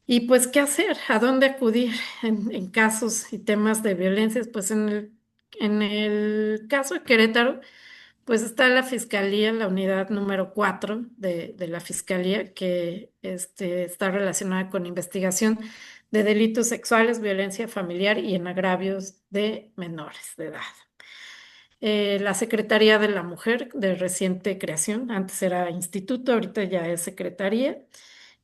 Y pues, ¿qué hacer? ¿A dónde acudir en casos y temas de violencias? Pues en el caso de Querétaro, pues está la Fiscalía, la unidad número 4 de la Fiscalía, que está relacionada con investigación de delitos sexuales, violencia familiar y en agravios de menores de edad. La Secretaría de la Mujer de reciente creación, antes era instituto, ahorita ya es secretaría,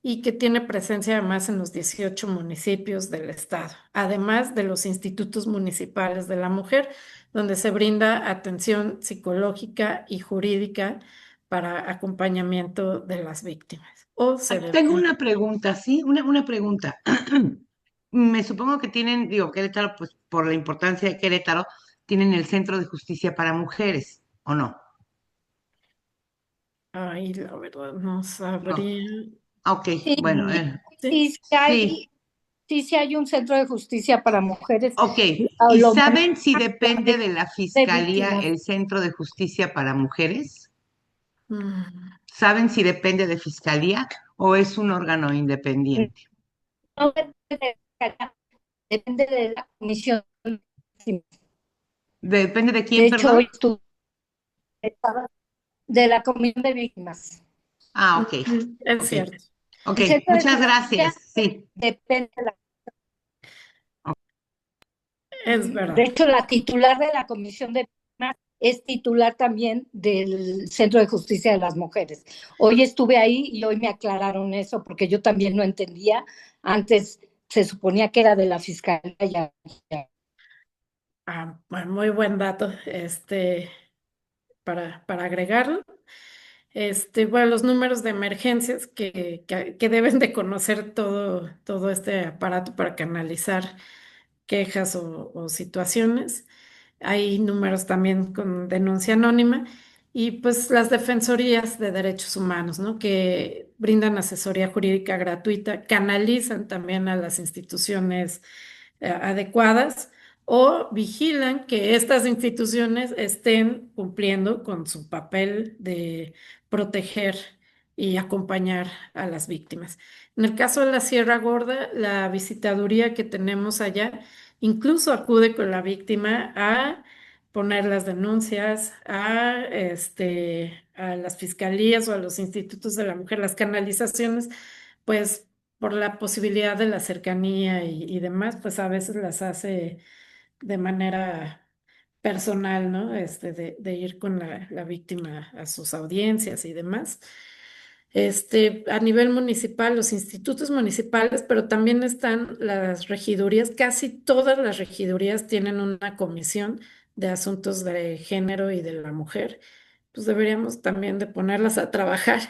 y que tiene presencia además en los 18 municipios del estado, además de los institutos municipales de la mujer, donde se brinda atención psicológica y jurídica para acompañamiento de las víctimas. Tengo una pregunta, ¿sí? Una pregunta. Me supongo que tienen, digo, Querétaro, pues por la importancia de Querétaro, tienen el Centro de Justicia para Mujeres, ¿o no? Ay, la verdad, no No. sabría. Ok, Sí, bueno, Sí, sí, sí hay un centro de justicia para mujeres. ok. O ¿Y lo saben si maneja depende de la de Fiscalía víctimas. el Centro de Justicia para Mujeres? mm, ¿Saben si depende de Fiscalía o es un órgano independiente? No depende de la comisión. ¿Depende de De quién, hecho, perdón? hoy estuve de la comisión de víctimas. Ah, ok, es ok, cierto. ok. El centro de Muchas justicia gracias, sí. depende de la. Es De verdad. hecho, la titular de la comisión de víctimas es titular también del Centro de Justicia de las Mujeres. Hoy estuve ahí y hoy me aclararon eso porque yo también no entendía. Antes se suponía que era de la fiscalía. Bueno, muy buen dato, para agregarlo. Bueno, los números de emergencias que deben de conocer todo este aparato para canalizar quejas o situaciones. Hay números también con denuncia anónima y pues las defensorías de derechos humanos, ¿no? Que brindan asesoría jurídica gratuita, canalizan también a las instituciones adecuadas o vigilan que estas instituciones estén cumpliendo con su papel de proteger y acompañar a las víctimas. En el caso de la Sierra Gorda, la visitaduría que tenemos allá incluso acude con la víctima a poner las denuncias a las fiscalías o a los institutos de la mujer, las canalizaciones, pues por la posibilidad de la cercanía y demás, pues a veces las hace de manera personal, ¿no? De ir con la víctima a sus audiencias y demás. A nivel municipal, los institutos municipales, pero también están las regidurías. Casi todas las regidurías tienen una comisión de asuntos de género y de la mujer. Pues deberíamos también de ponerlas a trabajar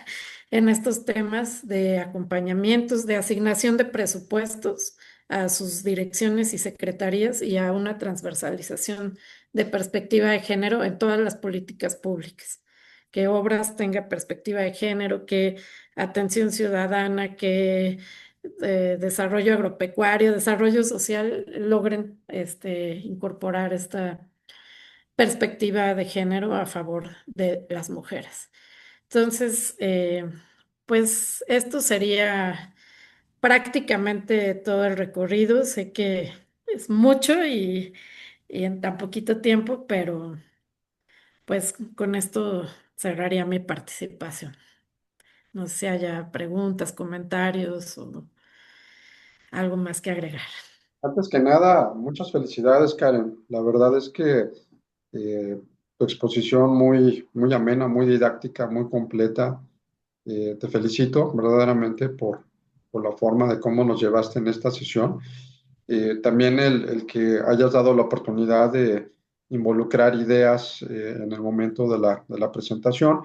en estos temas de acompañamientos, de asignación de presupuestos a sus direcciones y secretarías y a una transversalización de perspectiva de género en todas las políticas públicas. Que obras tenga perspectiva de género, que atención ciudadana, que desarrollo agropecuario, desarrollo social logren incorporar esta perspectiva de género a favor de las mujeres. Entonces, pues esto sería prácticamente todo el recorrido. Sé que es mucho y en tan poquito tiempo, pero pues con esto cerraría mi participación. No sé si haya preguntas, comentarios o algo más que agregar. Antes que nada, muchas felicidades, Karen. La verdad es que tu exposición muy amena, muy didáctica, muy completa. Te felicito verdaderamente por la forma de cómo nos llevaste en esta sesión. También el que hayas dado la oportunidad de involucrar ideas en el momento de la presentación.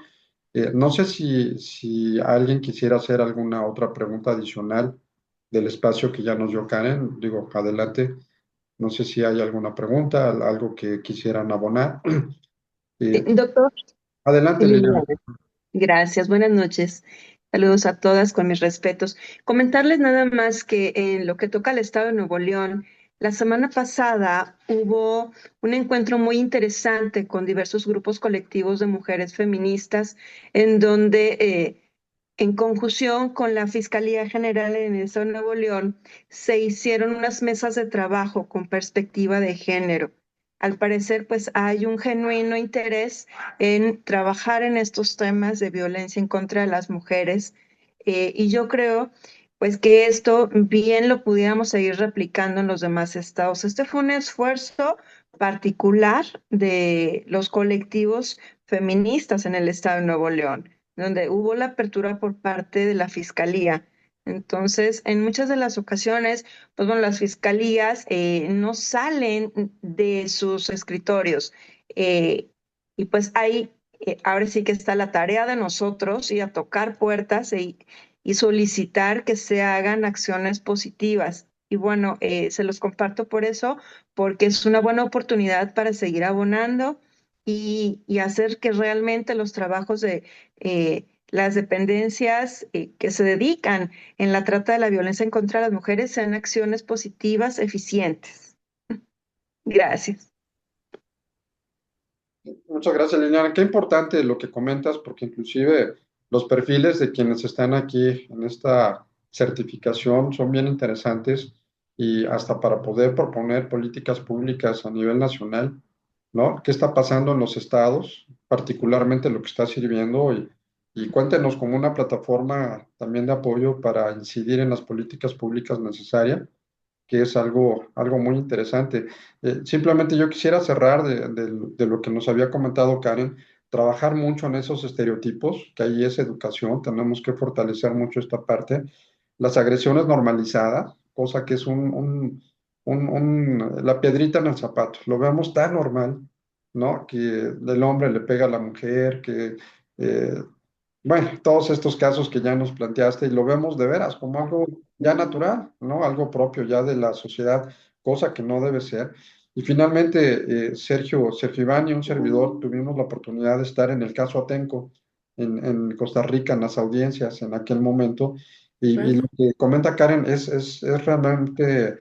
No sé si alguien quisiera hacer alguna otra pregunta adicional del espacio que ya nos dio Karen. Digo, adelante. No sé si hay alguna pregunta, algo que quisieran abonar. Doctor Adelante, Liliana. Liliana, gracias, buenas noches. Saludos a todas con mis respetos. Comentarles nada más que en lo que toca al Estado de Nuevo León, la semana pasada hubo un encuentro muy interesante con diversos grupos colectivos de mujeres feministas, en donde, en conjunción con la Fiscalía General en el Estado de Nuevo León, se hicieron unas mesas de trabajo con perspectiva de género. Al parecer, pues hay un genuino interés en trabajar en estos temas de violencia en contra de las mujeres. Y yo creo, pues, que esto bien lo pudiéramos seguir replicando en los demás estados. Este fue un esfuerzo particular de los colectivos feministas en el estado de Nuevo León, donde hubo la apertura por parte de la Fiscalía. Entonces, en muchas de las ocasiones, pues bueno, las fiscalías no salen de sus escritorios. Y pues ahí, ahora sí que está la tarea de nosotros ir a tocar puertas y solicitar que se hagan acciones positivas. Y bueno, se los comparto por eso, porque es una buena oportunidad para seguir abonando y hacer que realmente los trabajos de las dependencias que se dedican en la trata de la violencia en contra de las mujeres sean acciones positivas, eficientes. Gracias. Muchas gracias, Liliana. Qué importante lo que comentas, porque inclusive los perfiles de quienes están aquí en esta certificación son bien interesantes y hasta para poder proponer políticas públicas a nivel nacional, ¿no? ¿Qué está pasando en los estados, particularmente lo que está sirviendo? Y cuéntenos como una plataforma también de apoyo para incidir en las políticas públicas necesarias, que es algo muy interesante. Simplemente yo quisiera cerrar de lo que nos había comentado Karen, trabajar mucho en esos estereotipos, que ahí es educación, tenemos que fortalecer mucho esta parte. Las agresiones normalizadas, cosa que es la piedrita en el zapato, lo vemos tan normal, ¿no? Que el hombre le pega a la mujer, que eh, bueno, todos estos casos que ya nos planteaste y lo vemos de veras como algo ya natural, ¿no? Algo propio ya de la sociedad, cosa que no debe ser. Y finalmente, Sergio Iván y un servidor tuvimos la oportunidad de estar en el caso Atenco, en Costa Rica, en las audiencias en aquel momento. Y lo que comenta Karen es realmente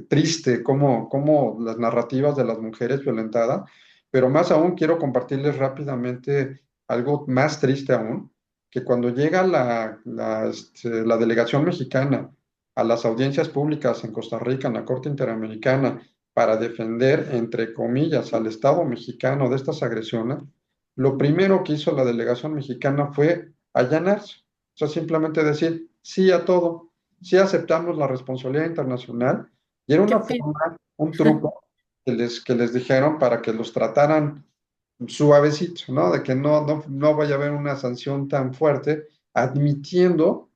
triste cómo las narrativas de las mujeres violentadas, pero más aún quiero compartirles rápidamente algo más triste aún, que cuando llega la delegación mexicana a las audiencias públicas en Costa Rica, en la Corte Interamericana, para defender, entre comillas, al Estado mexicano de estas agresiones, lo primero que hizo la delegación mexicana fue allanarse. O sea, simplemente decir sí a todo, sí aceptamos la responsabilidad internacional, y era una forma, un truco que les dijeron para que los trataran suavecito, ¿no? De que no vaya a haber una sanción tan fuerte, admitiendo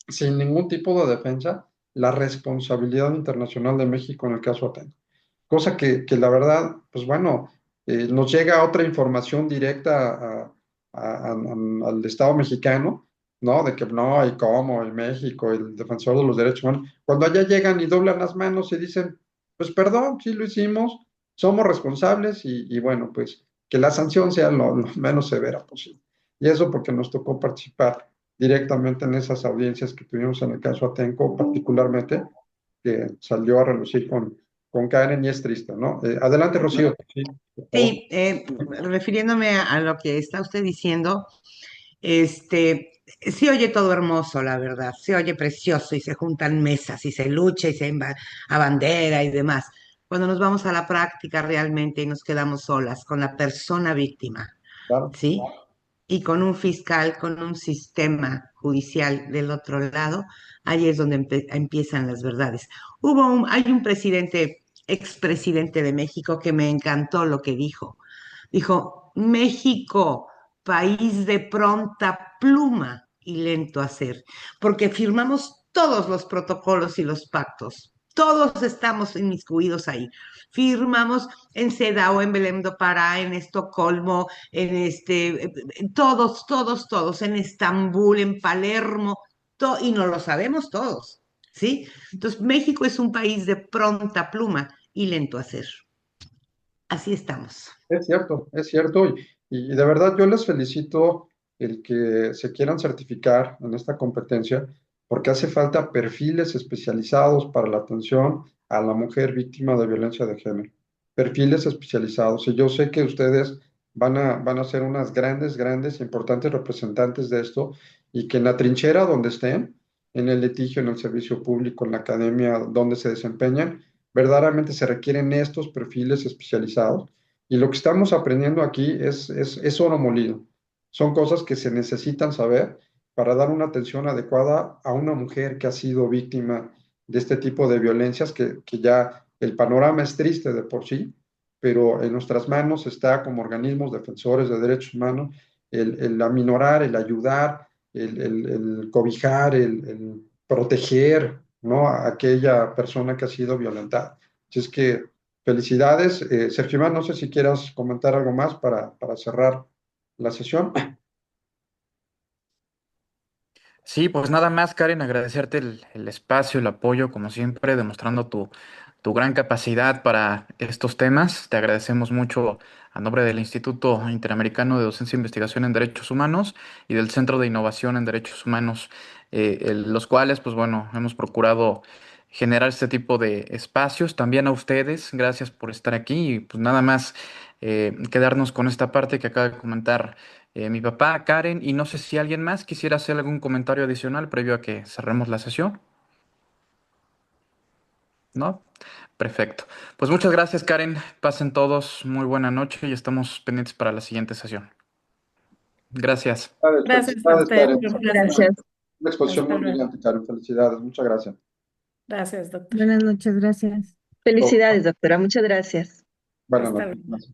sin ningún tipo de defensa la responsabilidad internacional de México en el caso Atenco. Cosa que la verdad, pues bueno, nos llega otra información directa al Estado mexicano ¿no? De que no, y cómo, y México, el defensor de los derechos humanos, cuando allá llegan y doblan las manos y dicen, pues perdón, sí lo hicimos, somos responsables y bueno, pues que la sanción sea lo menos severa posible. Y eso porque nos tocó participar directamente en esas audiencias que tuvimos en el caso Atenco, particularmente, que salió a relucir con Karen y es triste, ¿no? Adelante, Rocío. Sí, por favor. Sí, refiriéndome a lo que está usted diciendo, sí oye todo hermoso, la verdad, se oye precioso y se juntan mesas y se lucha y se abandera y demás. Cuando nos vamos a la práctica realmente y nos quedamos solas con la persona víctima, Claro. ¿sí? Y con un fiscal, con un sistema judicial del otro lado, ahí es donde empiezan las verdades. Hay un presidente, expresidente de México, que me encantó lo que dijo. Dijo, México, país de pronta pluma y lento hacer, porque firmamos todos los protocolos y los pactos. Todos estamos inmiscuidos ahí. Firmamos en CEDAW, en Belém do Pará, en Estocolmo, todos, en Estambul, en Palermo, y no lo sabemos todos, ¿sí? Entonces, México es un país de pronta pluma y lento hacer. Así estamos. Es cierto, y de verdad yo les felicito el que se quieran certificar en esta competencia, porque hace falta perfiles especializados para la atención a la mujer víctima de violencia de género. Perfiles especializados. Y yo sé que ustedes van a ser unas grandes, importantes representantes de esto, y que en la trinchera donde estén, en el litigio, en el servicio público, en la academia donde se desempeñan, verdaderamente se requieren estos perfiles especializados y lo que estamos aprendiendo aquí es oro molido. Son cosas que se necesitan saber para dar una atención adecuada a una mujer que ha sido víctima de este tipo de violencias, que ya el panorama es triste de por sí, pero en nuestras manos está como organismos defensores de derechos humanos el aminorar, el ayudar, el cobijar, el proteger, ¿no? A aquella persona que ha sido violentada. Así es que felicidades. Sergio Iván, no sé si quieras comentar algo más para cerrar la sesión. Sí, pues nada más, Karen, agradecerte el espacio, el apoyo, como siempre, demostrando tu gran capacidad para estos temas. Te agradecemos mucho a nombre del Instituto Interamericano de Docencia e Investigación en Derechos Humanos y del Centro de Innovación en Derechos Humanos, los cuales, pues bueno, hemos procurado generar este tipo de espacios. También a ustedes, gracias por estar aquí y pues nada más quedarnos con esta parte que acaba de comentar mi papá, Karen, y no sé si alguien más quisiera hacer algún comentario adicional previo a que cerremos la sesión, ¿no? Perfecto. Pues muchas gracias, Karen. Pasen todos muy buena noche y estamos pendientes para la siguiente sesión. Gracias. Gracias a Felicidades, usted. Karen. Un placer. Gracias. Una exposición Hasta muy luego. brillante, Karen. Felicidades. Muchas gracias. Gracias, doctor. Buenas noches, gracias. Felicidades, doctora. Muchas gracias. Buenas Hasta noches. luego.